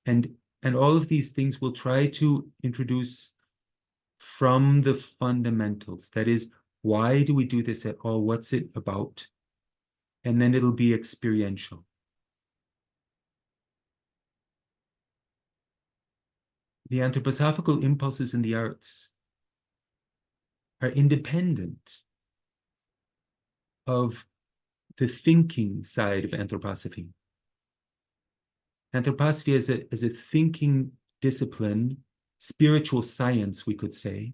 And all of these things we'll try to introduce from the fundamentals. That is, why do we do this at all? What's it about? And then it'll be experiential. The anthroposophical impulses in the arts are independent of the thinking side of anthroposophy. Anthroposophy as a thinking discipline, spiritual science, we could say,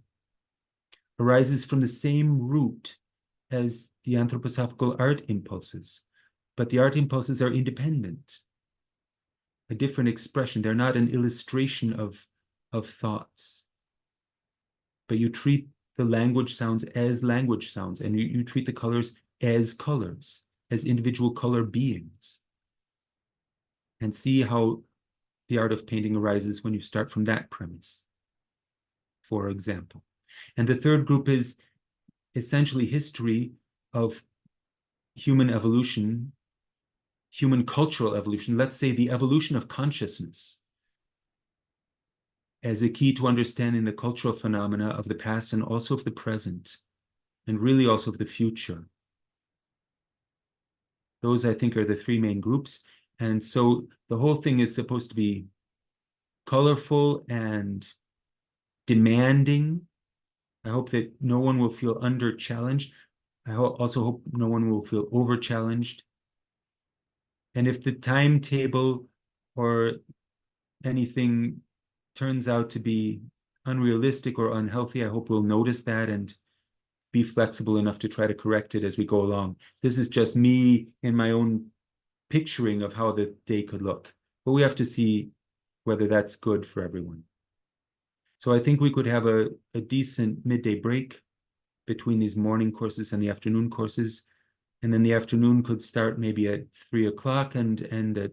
arises from the same root as the anthroposophical art impulses, but the art impulses are independent, a different expression. They're not an illustration of thoughts, but you treat the language sounds as language sounds, and you treat the colors, as individual color beings, and see how the art of painting arises when you start from that premise, for example. And the third group is essentially history of human evolution, human cultural evolution, let's say the evolution of consciousness as a key to understanding the cultural phenomena of the past and also of the present, and really also of the future. Those, I think, are the 3 main groups. And so the whole thing is supposed to be colorful and demanding. I hope that no one will feel under-challenged. I also hope no one will feel over-challenged. And if the timetable or anything turns out to be unrealistic or unhealthy, I hope we'll notice that and be flexible enough to try to correct it as we go along. This is just me in my own picturing of how the day could look. But we have to see whether that's good for everyone. So I think we could have a decent midday break between these morning courses and the afternoon courses. And then the afternoon could start maybe at 3 o'clock and end at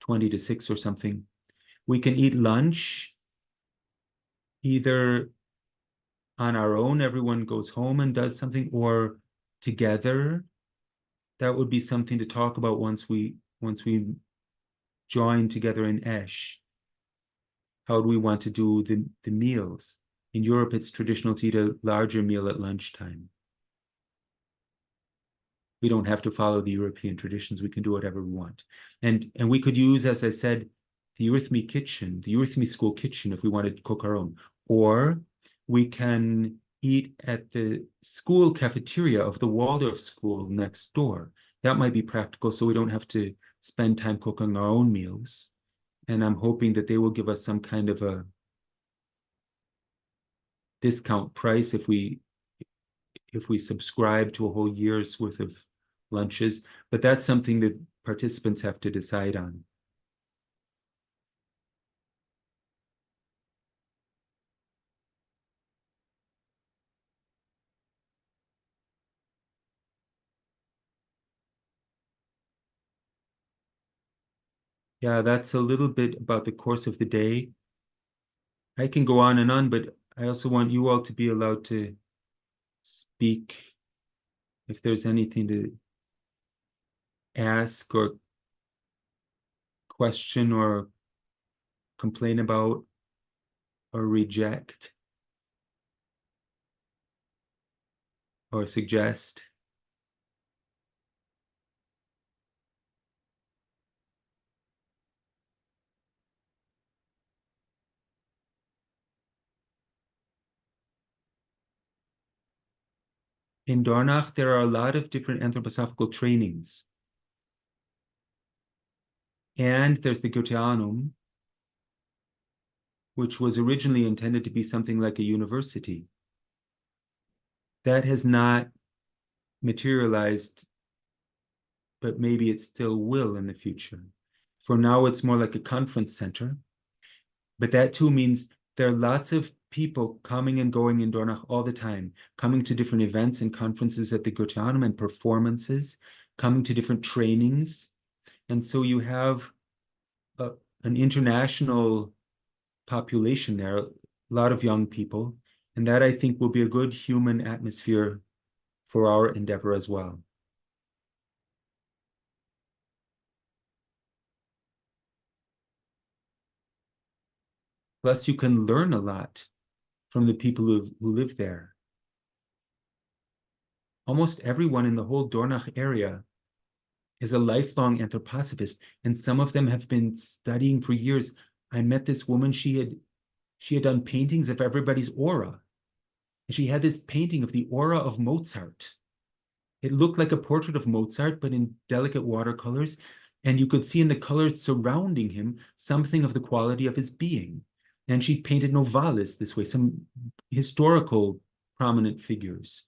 20 to 6 or something. We can eat lunch either on our own, everyone goes home and does something, or together. That would be something to talk about once we join together in Esh. How do we want to do the meals? In Europe, it's traditional to eat a larger meal at lunchtime. We don't have to follow the European traditions. We can do whatever we want. And we could use, as I said, the Eurythmy kitchen, the Eurythmy school kitchen, if we wanted to cook our own. Or we can eat at the school cafeteria of the Waldorf school next door. That might be practical, so we don't have to spend time cooking our own meals. And I'm hoping that they will give us some kind of a discount price if we subscribe to a whole year's worth of lunches. But that's something that participants have to decide on. Yeah, that's a little bit about the course of the day. I can go on and on, but I also want you all to be allowed to speak if there's anything to ask or question or complain about or reject or suggest. In Dornach, there are a lot of different anthroposophical trainings. And there's the Goetheanum, which was originally intended to be something like a university. That has not materialized, but maybe it still will in the future. For now, it's more like a conference center. But that too means there are lots of people coming and going in Dornach all the time, coming to different events and conferences at the Goetheanum and performances, coming to different trainings. And so you have an international population there, a lot of young people. And that, I think, will be a good human atmosphere for our endeavor as well. Plus, you can learn a lot from the people who live there. Almost everyone in the whole Dornach area is a lifelong anthroposophist, and some of them have been studying for years. I met this woman, she had done paintings of everybody's aura. And she had this painting of the aura of Mozart. It looked like a portrait of Mozart, but in delicate watercolors. And you could see in the colors surrounding him something of the quality of his being. And she painted novalis this way, some historical prominent figures.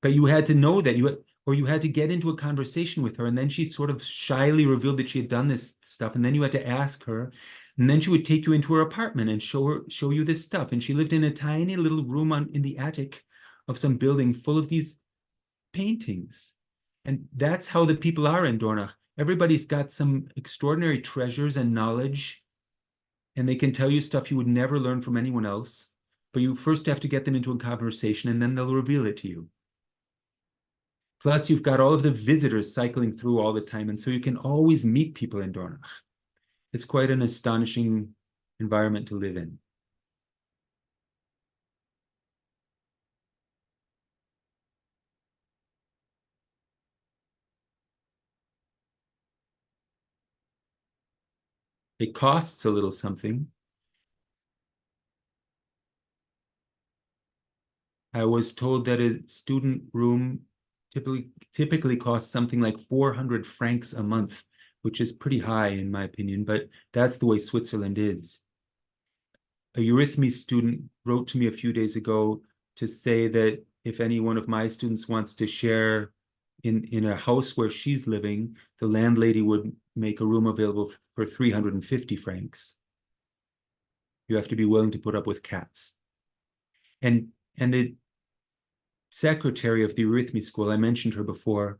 But you had to know that you had to get into a conversation with her, and then she sort of shyly revealed that she had done this stuff, and then you had to ask her, and then she would take you into her apartment and show you this stuff. And she lived in a tiny little room in the attic of some building full of these paintings. And that's how the people are in Dornach. Everybody's got some extraordinary treasures and knowledge, and they can tell you stuff you would never learn from anyone else. But you first have to get them into a conversation, and then they'll reveal it to you. Plus, you've got all of the visitors cycling through all the time, and so you can always meet people in Dornach. It's quite an astonishing environment to live in. It costs a little something. I was told that a student room typically costs something like 400 francs a month, which is pretty high in my opinion, but that's the way Switzerland is. A Eurythmy student wrote to me a few days ago to say that if any one of my students wants to share in a house where she's living, the landlady would make a room available for 350 francs. You have to be willing to put up with cats. And the secretary of the Eurythmy School, I mentioned her before,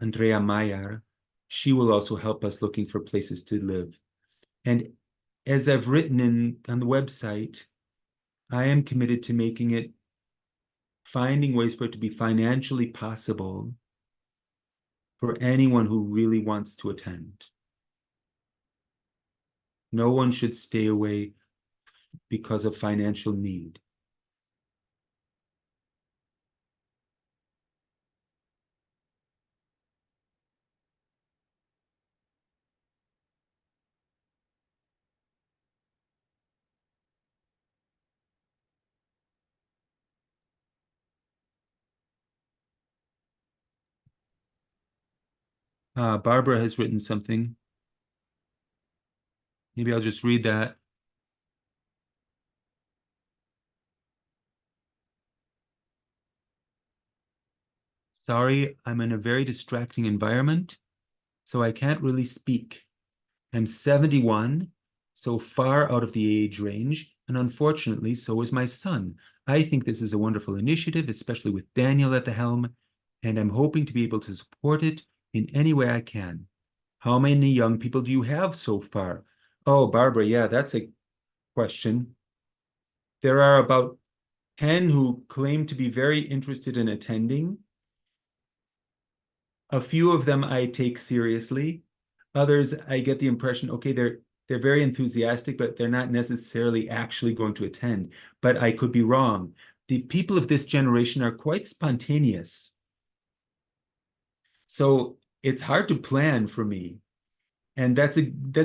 Andrea Mayer, she will also help us looking for places to live. And as I've written on the website, I am committed to finding ways for it to be financially possible for anyone who really wants to attend. No one should stay away because of financial need. Barbara has written something. Maybe I'll just read that. Sorry, I'm in a very distracting environment, so I can't really speak. I'm 71, so far out of the age range, and unfortunately, so is my son. I think this is a wonderful initiative, especially with Daniel at the helm, and I'm hoping to be able to support it in any way I can. How many young people do you have so far? Oh, Barbara, yeah, that's a question. There are about 10 who claim to be very interested in attending. A few of them I take seriously. Others, I get the impression, okay, they're very enthusiastic, but they're not necessarily actually going to attend. But I could be wrong. The people of this generation are quite spontaneous. So it's hard to plan for me. And that's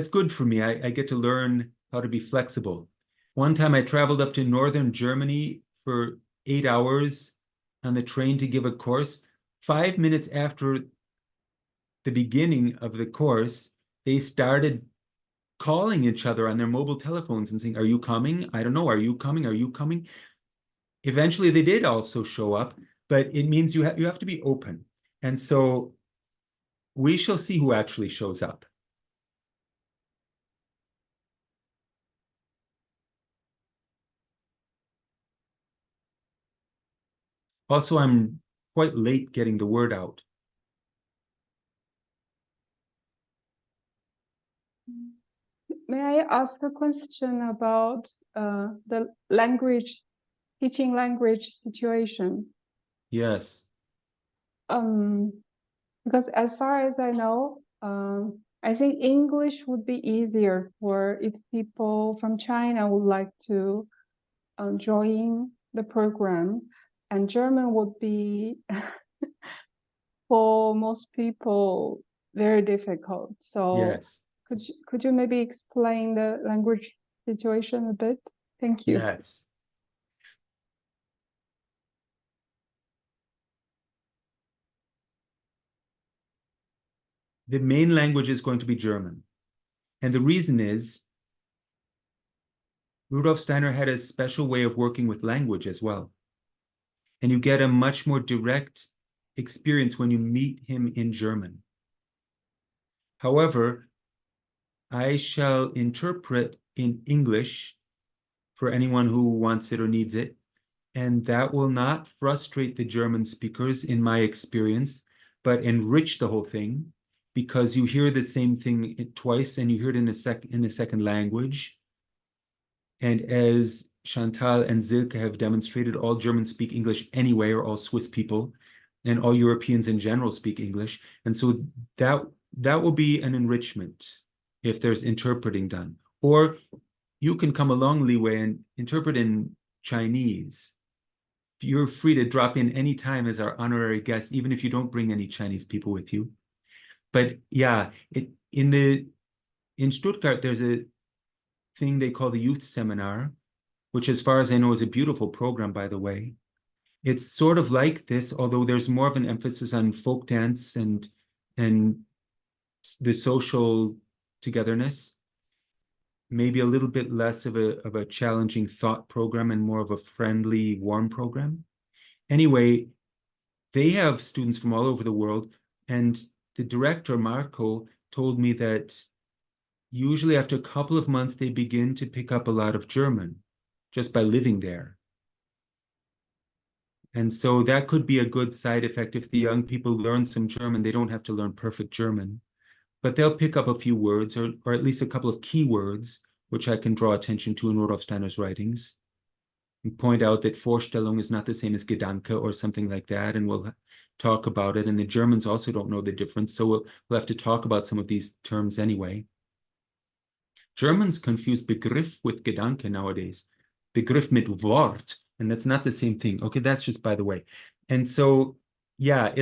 good for me. I get to learn how to be flexible. One time I traveled up to northern Germany for 8 hours on the train to give a course. 5 minutes after the beginning of the course, they started calling each other on their mobile telephones and saying, "Are you coming? I don't know. Are you coming? Are you coming?" Eventually, they did also show up, but it means you have to be open. And so we shall see who actually shows up. Also, I'm quite late getting the word out. May I ask a question about the language, teaching language situation? Yes. Because as far as I know, I think English would be easier for if people from China would like to join the program, and German would be for most people very difficult. So Yes. could you maybe explain the language situation a bit? Thank you. Yes. The main language is going to be German. And the reason is Rudolf Steiner had a special way of working with language as well. And you get a much more direct experience when you meet him in German. However, I shall interpret in English for anyone who wants it or needs it, and that will not frustrate the German speakers in my experience, but enrich the whole thing, because you hear the same thing twice and you hear it in a second language. And as Chantal and Silke have demonstrated, all Germans speak English anyway, or all Swiss people, and all Europeans in general speak English. And so that will be an enrichment if there's interpreting done. Or you can come along, Li Wei, and interpret in Chinese. You're free to drop in any time as our honorary guest, even if you don't bring any Chinese people with you. But yeah, in Stuttgart, there's a thing they call the youth seminar, which as far as I know is a beautiful program, by the way. It's sort of like this, although there's more of an emphasis on folk dance and the social togetherness. Maybe a little bit less of a challenging thought program and more of a friendly, warm program. Anyway, they have students from all over the world, and the director, Marco, told me that usually after a couple of months, they begin to pick up a lot of German just by living there. And so that could be a good side effect. If the young people learn some German, they don't have to learn perfect German, but they'll pick up a few words or at least a couple of key words, which I can draw attention to in Rudolf Steiner's writings and point out that Vorstellung is not the same as Gedanke or something like that. And we'll talk about it. And the Germans also don't know the difference. So we'll have to talk about some of these terms anyway. Germans confuse Begriff with Gedanke nowadays. Begriff mit Wort, and that's not the same thing. Okay, that's just by the way. And so, yeah,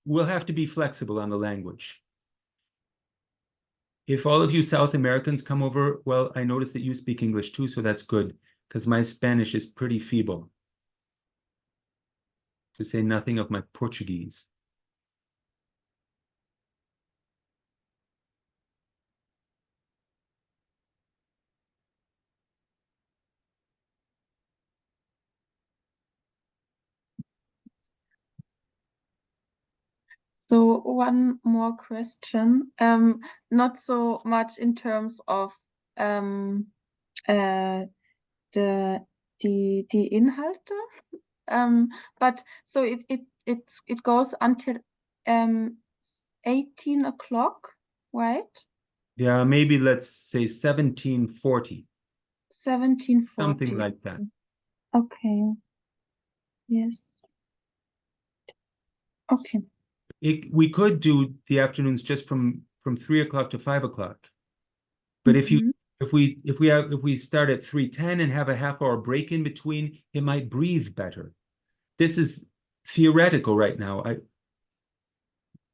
we'll have to be flexible on the language. If all of you South Americans come over, well, I noticed that you speak English too, so that's good, because my Spanish is pretty feeble, to say nothing of my Portuguese. So one more question, not so much in terms of the Inhalte, but so it goes until 18 o'clock, right? Yeah, maybe let's say 1740. 1740. Something like that. Okay. Yes. Okay. We could do the afternoons just from 3 o'clock to 5 o'clock. But if we start at 3:10 and have a half-hour break in between, it might breathe better. This is theoretical right now.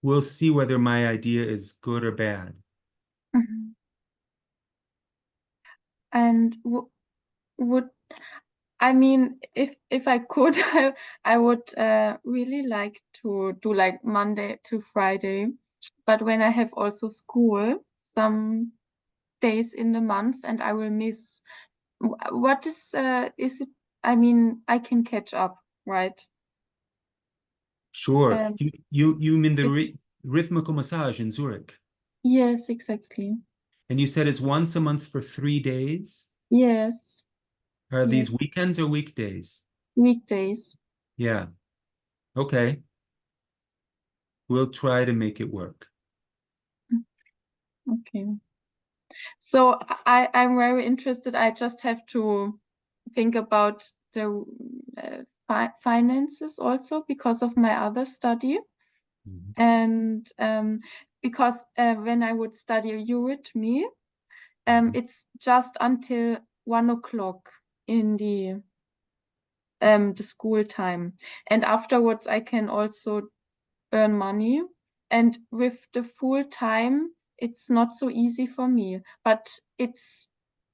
We'll see whether my idea is good or bad. Mm-hmm. And would I mean, if I could, I would really like to do like Monday to Friday, but when I have also school some days in the month and I will miss, what is it? I mean, I can catch up, right? Sure. You mean the rhythmical massage in Zurich? Yes, exactly. And you said it's once a month for 3 days? Yes. Are these weekends or weekdays? Weekdays. Yeah. Okay. We'll try to make it work. Okay. So I'm very interested. I just have to think about the finances also because of my other study. And because when I would study eurythmy, it's just until 1 o'clock in the school time. And afterwards, I can also earn money. And with the full time, it's not so easy for me. But it's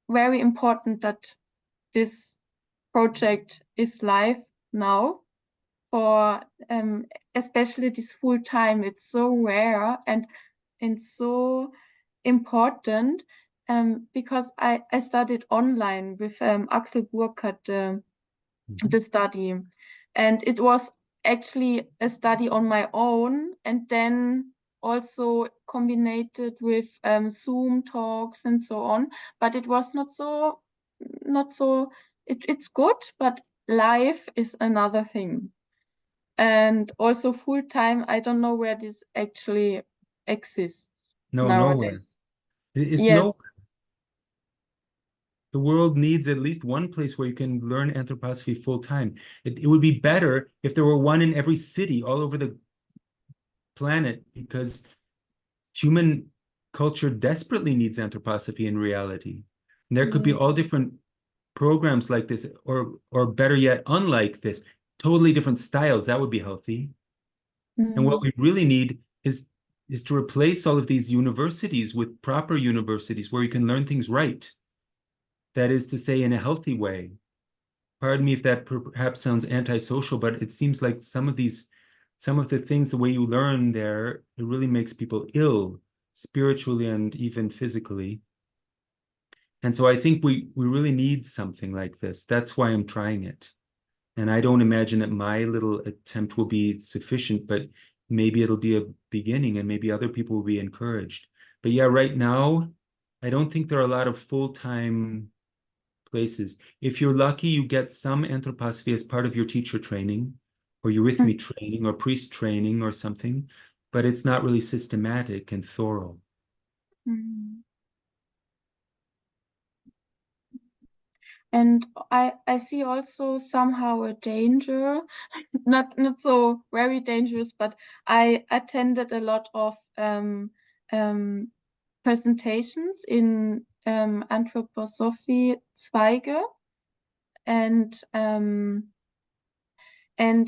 very important that this project is live now for especially this full time. It's so rare and so important because I studied online with Axel Burkhardt, the study, and it was actually a study on my own, and then also combined with Zoom talks and so on. But it was not so. It's good, but life is another thing. And also full time, I don't know where this actually exists nowadays. Nowhere. It's yes. nowhere. The world needs at least one place where you can learn anthroposophy full time. It would be better if there were one in every city all over the planet, because human culture desperately needs anthroposophy in reality. And there could be all different programs like this, or better yet, unlike this, totally different styles. That would be healthy. And what we really need is to replace all of these universities with proper universities where you can learn things right. That is to say, in a healthy way. Pardon me if that perhaps sounds antisocial, but it seems like some of the things, the way you learn there, it really makes people ill, spiritually and even physically. And so I think we really need something like this. That's why I'm trying it. And I don't imagine that my little attempt will be sufficient, but maybe it'll be a beginning and maybe other people will be encouraged. But yeah, right now, I don't think there are a lot of full-time places. If you're lucky, you get some anthroposophy as part of your teacher training, or eurythmy training, or priest training, or something, but it's not really systematic and thorough. And I see also somehow a danger, not so very dangerous, but I attended a lot of presentations in Anthroposophy Zweige, and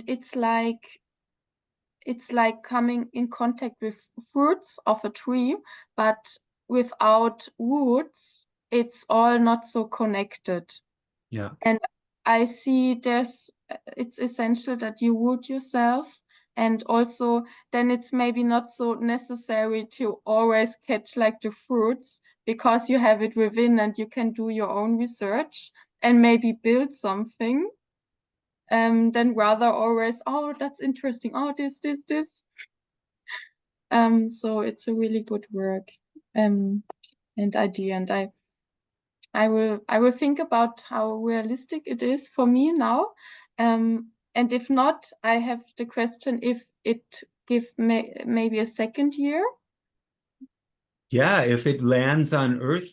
it's like coming in contact with fruits of a tree, but without roots, it's all not so connected. Yeah. And I see it's essential that you root yourself, and also then it's maybe not so necessary to always catch like the fruits, because you have it within and you can do your own research and maybe build something. Then rather always, oh, that's interesting. Oh, this. So it's a really good work and idea, and I will think about how realistic it is for me now. And if not, I have the question if it give maybe a second year. Yeah, if it lands on Earth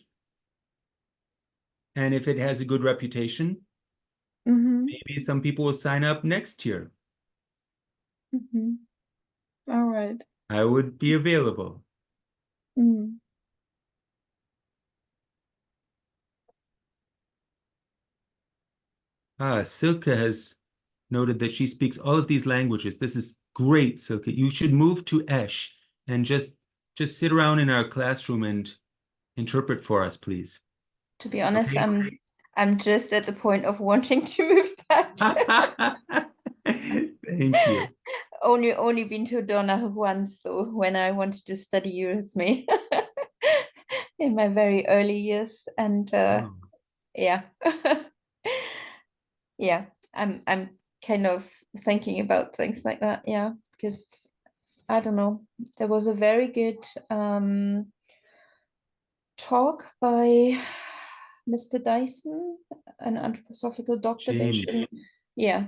and if it has a good reputation, maybe some people will sign up next year. All right. I would be available. Silke has noted that she speaks all of these languages. This is great, Silke. You should move to Esch and just sit around in our classroom and interpret for us, please. To be honest, Okay. I'm just at the point of wanting to move back. Thank you. Only been to Donau once, so when I wanted to study eurythmy in my very early years, and yeah, yeah, I'm kind of thinking about things like that, yeah, because I don't know, there was a very good talk by Mr. Dyson, an anthroposophical doctor based in,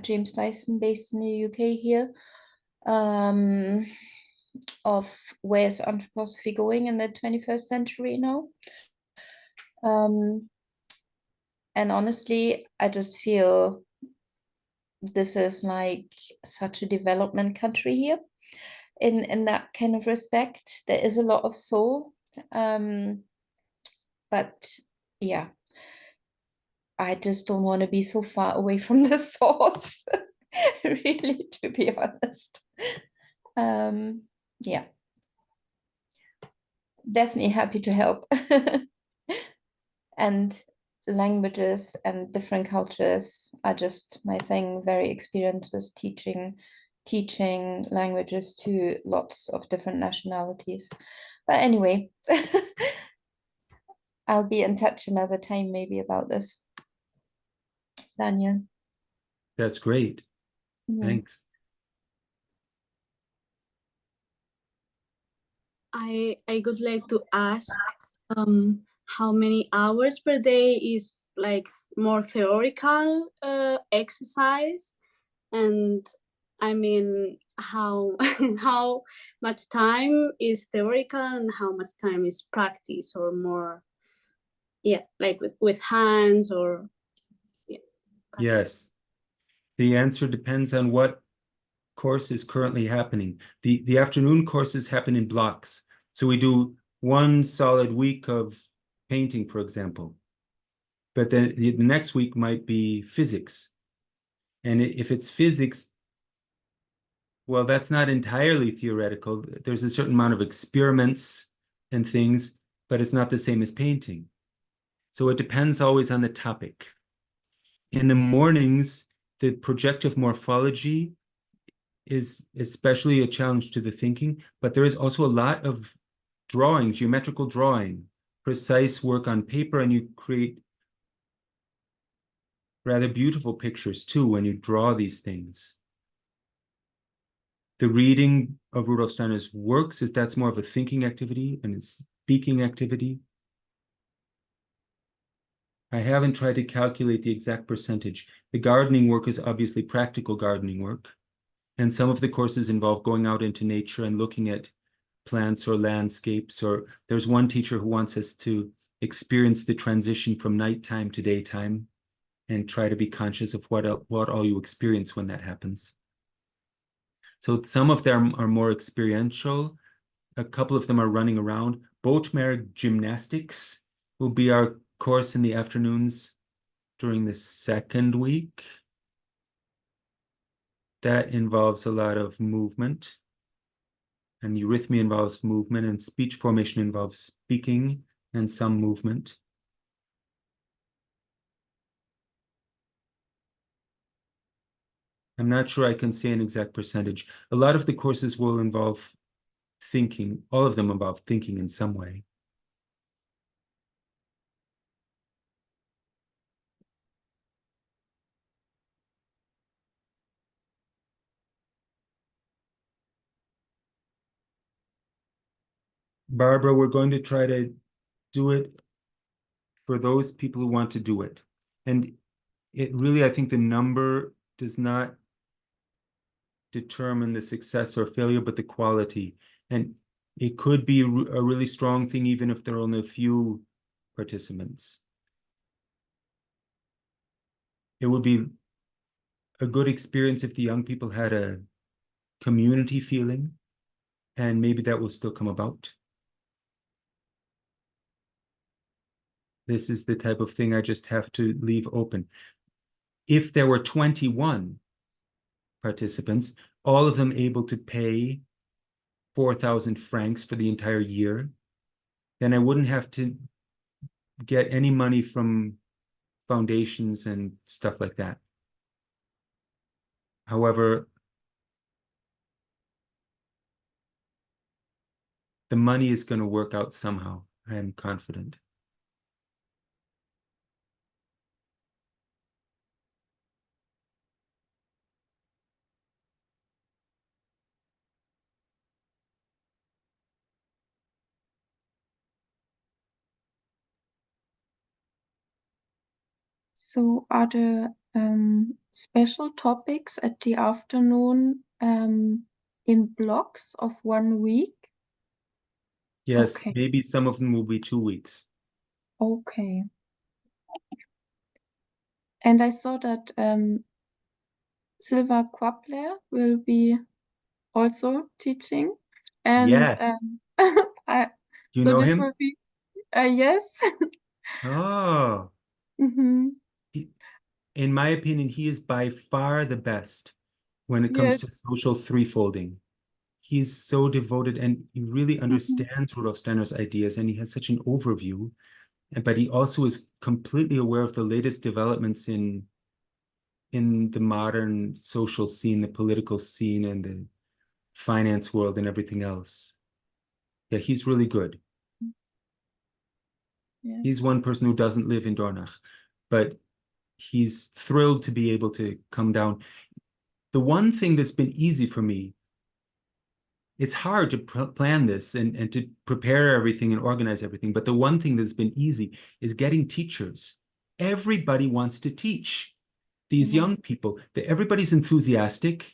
James Dyson, based in the UK here, of where's anthroposophy going in the 21st century now. And honestly, I just feel this is like such a development country here in that kind of respect. There is a lot of soul, but yeah, I just don't want to be so far away from the source, really, to be honest. Yeah, definitely happy to help. And languages and different cultures are just my thing. Very experienced with teaching languages to lots of different nationalities. But anyway, I'll be in touch another time maybe about this. Daniel. That's great. Thanks. I would like to ask how many hours per day is like more theoretical exercise, and I mean how how much time is theoretical and how much time is practice, or more, like with hands, or Yes. The answer depends on what course is currently happening. The afternoon courses happen in blocks. So we do one solid week of painting, for example. But then the next week might be physics. And if it's physics, well, that's not entirely theoretical. There's a certain amount of experiments and things, but it's not the same as painting. So it depends always on the topic. In the mornings, the projective morphology is especially a challenge to the thinking, but there is also a lot of drawing, geometrical drawing, precise work on paper, and you create rather beautiful pictures too when you draw these things. The reading of Rudolf Steiner's works that's more of a thinking activity, and it's speaking activity. I haven't tried to calculate the exact percentage. The gardening work is obviously practical gardening work. And some of the courses involve going out into nature and looking at plants or landscapes. Or there's one teacher who wants us to experience the transition from nighttime to daytime and try to be conscious of what all you experience when that happens. So some of them are more experiential. A couple of them are running around. Boatmare gymnastics will be our course in the afternoons during the second week. That involves a lot of movement. And eurythmy involves movement, and speech formation involves speaking and some movement. I'm not sure I can say an exact percentage. A lot of the courses will involve thinking. All of them involve thinking in some way. Barbara, we're going to try to do it for those people who want to do it. And it really, I think the number does not determine the success or failure, but the quality. And it could be a really strong thing, even if there are only a few participants. It would be a good experience if the young people had a community feeling, and maybe that will still come about. This is the type of thing I just have to leave open. If there were 21 participants, all of them able to pay 4,000 francs for the entire year, then I wouldn't have to get any money from foundations and stuff like that. However, the money is going to work out somehow, I am confident. So are there special topics at the afternoon in blocks of 1 week? Yes, Okay. maybe some of them will be 2 weeks. Okay. And I saw that Silva Quapler will be also teaching. And Yes. Do you so know this him? will be, yes. Oh, Hmm. in my opinion, he is by far the best when it comes to Yes. social threefolding. He's so devoted and he really Mhm. understands Rudolf Steiner's ideas, and he has such an overview. But he also is completely aware of the latest developments in the modern social scene, the political scene, and the finance world and everything else. Yeah, he's really good. Yes. He's one person who doesn't live in Dornach, but he's thrilled to be able to come down. The one thing that's been easy for me, it's hard to plan this and to prepare everything and organize everything, but the one thing that's been easy is getting teachers. Everybody wants to teach. These young people, everybody's enthusiastic.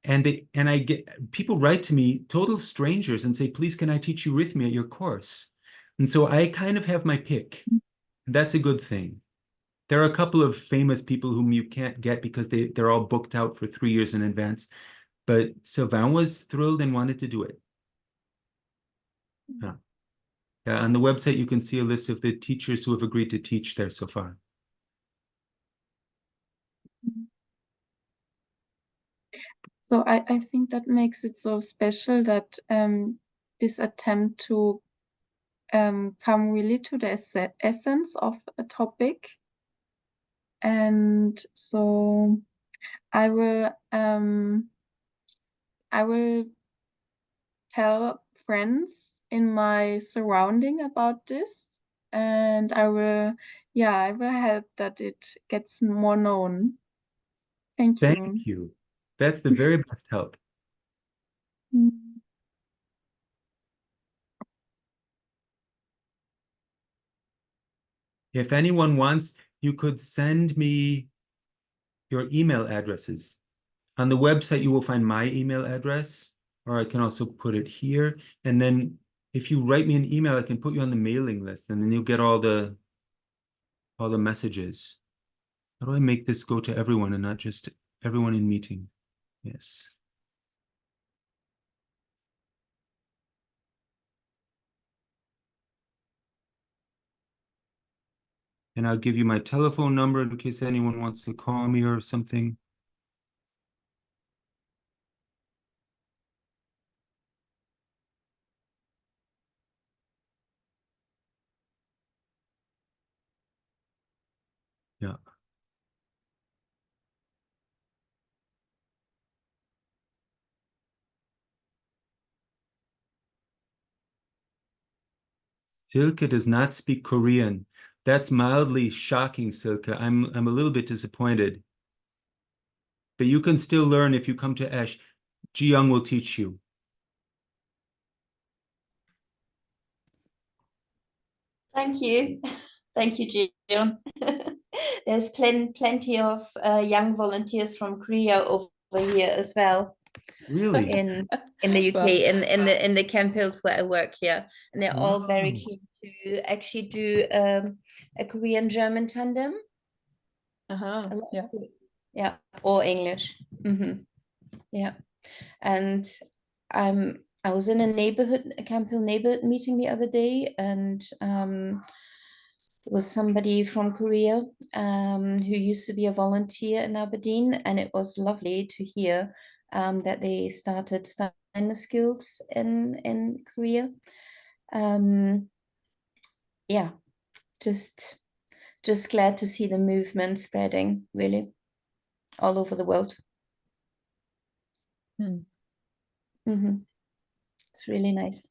And I get people write to me, total strangers, and say, please, can I teach eurythmy at your course? And so I kind of have my pick. That's a good thing. There are a couple of famous people whom you can't get because they're all booked out for 3 years in advance. But Sylvain was thrilled and wanted to do it. Yeah. On the website, you can see a list of the teachers who have agreed to teach there so far. So I think that makes it so special that this attempt to come really to the essence of a topic. And so I will tell friends in my surrounding about this, and I will help that it gets more known. Thank you. Thank you. That's the very best help. Mm. If anyone wants, you could send me your email addresses. On the website, you will find my email address, or I can also put it here. And then if you write me an email, I can put you on the mailing list, and then you'll get all the messages. How do I make this go to everyone and not just everyone in meeting? Yes. And I'll give you my telephone number in case anyone wants to call me or something. Yeah. Silke does not speak Korean. That's mildly shocking, Silke. I'm a little bit disappointed. But you can still learn if you come to Esh. Ji-young will teach you. Thank you. Thank you, Jion. There's plenty of young volunteers from Korea over here as well. Really? In the UK, Wow. in the Camp Hills where I work here, and they're all very Wow. keen to actually do a Korean-German tandem. Uh-huh. Yeah. Yeah, or English. Yeah, and I was in a Camp Hill neighborhood meeting the other day, and it was somebody from Korea who used to be a volunteer in Aberdeen, and it was lovely to hear that they started Steiner skills in Korea. Yeah, just glad to see the movement spreading really all over the world. It's really nice.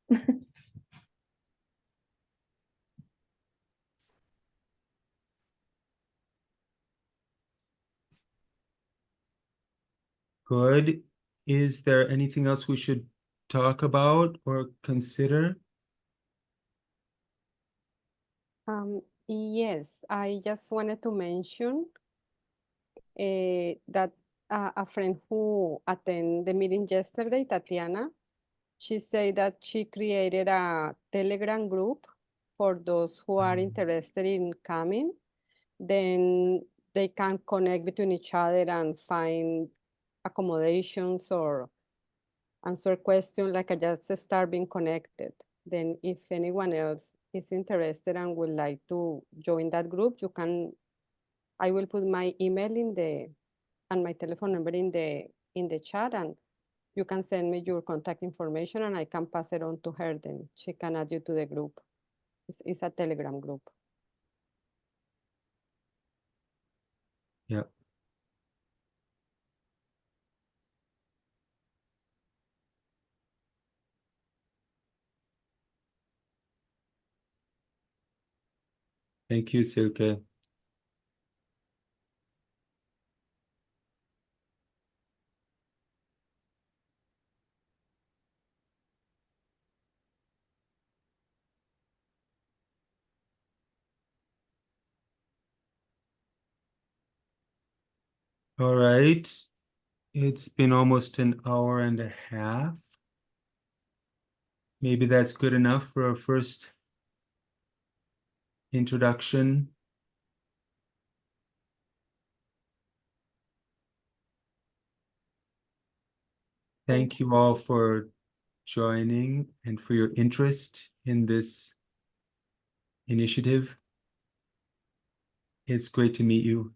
Good. Is there anything else we should talk about or consider? Yes, I just wanted to mention that a friend who attended the meeting yesterday, Tatiana, she said that she created a Telegram group for those who are interested in coming. Then they can connect between each other and find accommodations or answer questions, like I just start being connected. Then if anyone else is interested and would like to join that group, you can, I will put my email and my telephone number in the chat, and you can send me your contact information and I can pass it on to her. Then she can add you to the group. It's a Telegram group. Yeah. Thank you, Silke. All right. It's been almost an hour and a half. Maybe that's good enough for a first introduction. Thank you all for joining and for your interest in this initiative. It's great to meet you,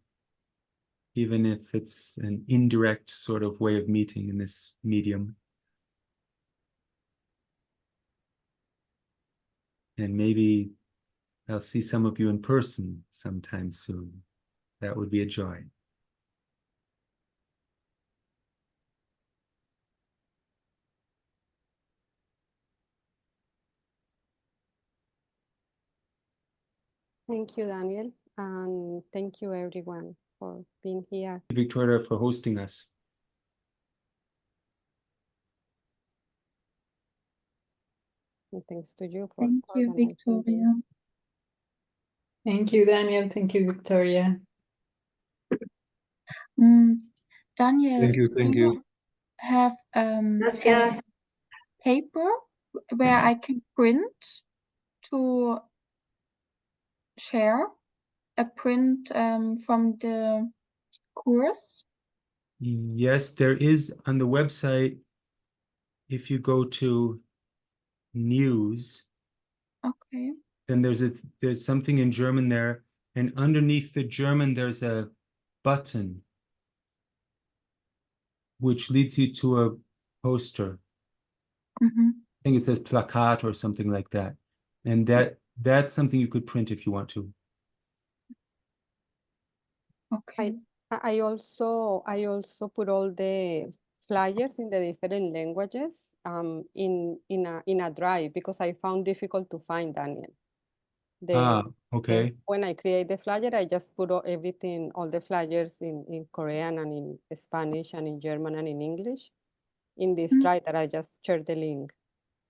even if it's an indirect sort of way of meeting in this medium. And maybe I'll see some of you in person sometime soon. That would be a joy. Thank you, Daniel. And thank you everyone for being here. Victoria, for hosting us. And thanks to you for Thank you, organizing this. Victoria. Thank you, Daniel. Thank you, Victoria. Daniel, Thank you, do thank you you. have a paper where I can print to share a print from the course? Yes, there is on the website. If you go to news, Okay. then there's something in German there, and underneath the German there's a button which leads you to a poster. Mm-hmm. I think it says plakat or something like that, and that's something you could print if you want to. Okay. I also put all the flyers in the different languages in a drive because I found difficult to find, Daniel. Okay. When I create the flyer, I just put everything, all the flyers in Korean and in Spanish and in German and in English in this drive that I just shared the link.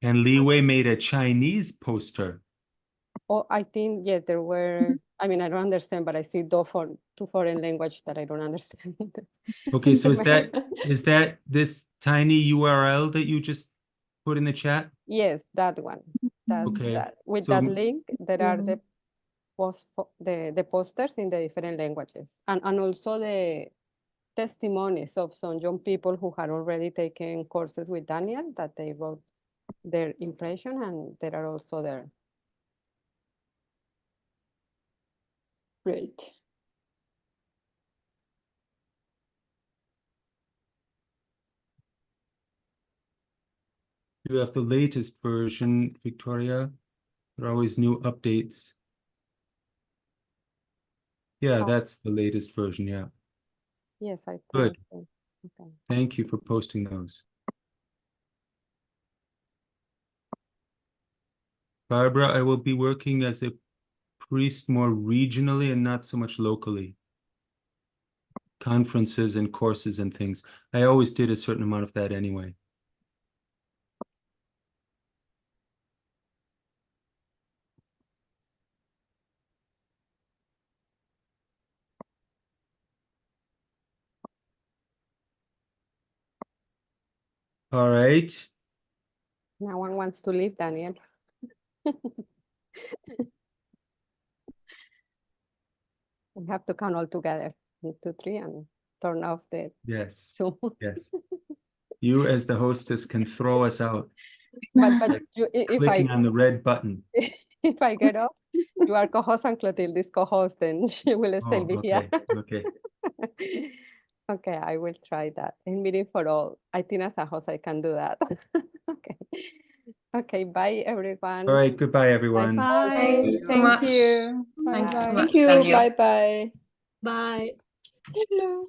And Li Wei made a Chinese poster. Oh, I think, yes, there were, I mean, I don't understand, but I see two foreign language that I don't understand. Okay, so is that this tiny URL that you just put in the chat? Yes, that one. Okay. With So- that link, there are the posters in the different languages, and also the testimonies of some young people who had already taken courses with Daniel that they wrote their impression, and they are also there. Great. You have the latest version, Victoria. There are always new updates. Yeah, that's the latest version, yeah. Yes, I Good. think. Okay. Thank you for posting those. Barbara, I will be working as a priest more regionally and not so much locally. Conferences and courses and things. I always did a certain amount of that anyway. All right. No one wants to leave, Daniel. We have to count all together. 1, 2, 3, and turn off the Yes. Zoom. Yes. You as the hostess can throw us out. But Like if clicking on the red button. if I get off, you are co-host and Clotilde is co-host, then she will still be here. Okay. Okay, I will try that. In meeting for all. I think as a host, I can do that. Okay. Okay, bye, everyone. All right. Goodbye, everyone. Bye. Thank you so much. Thank you so much, Thank you. Daniel. Bye-bye. Bye. Hello.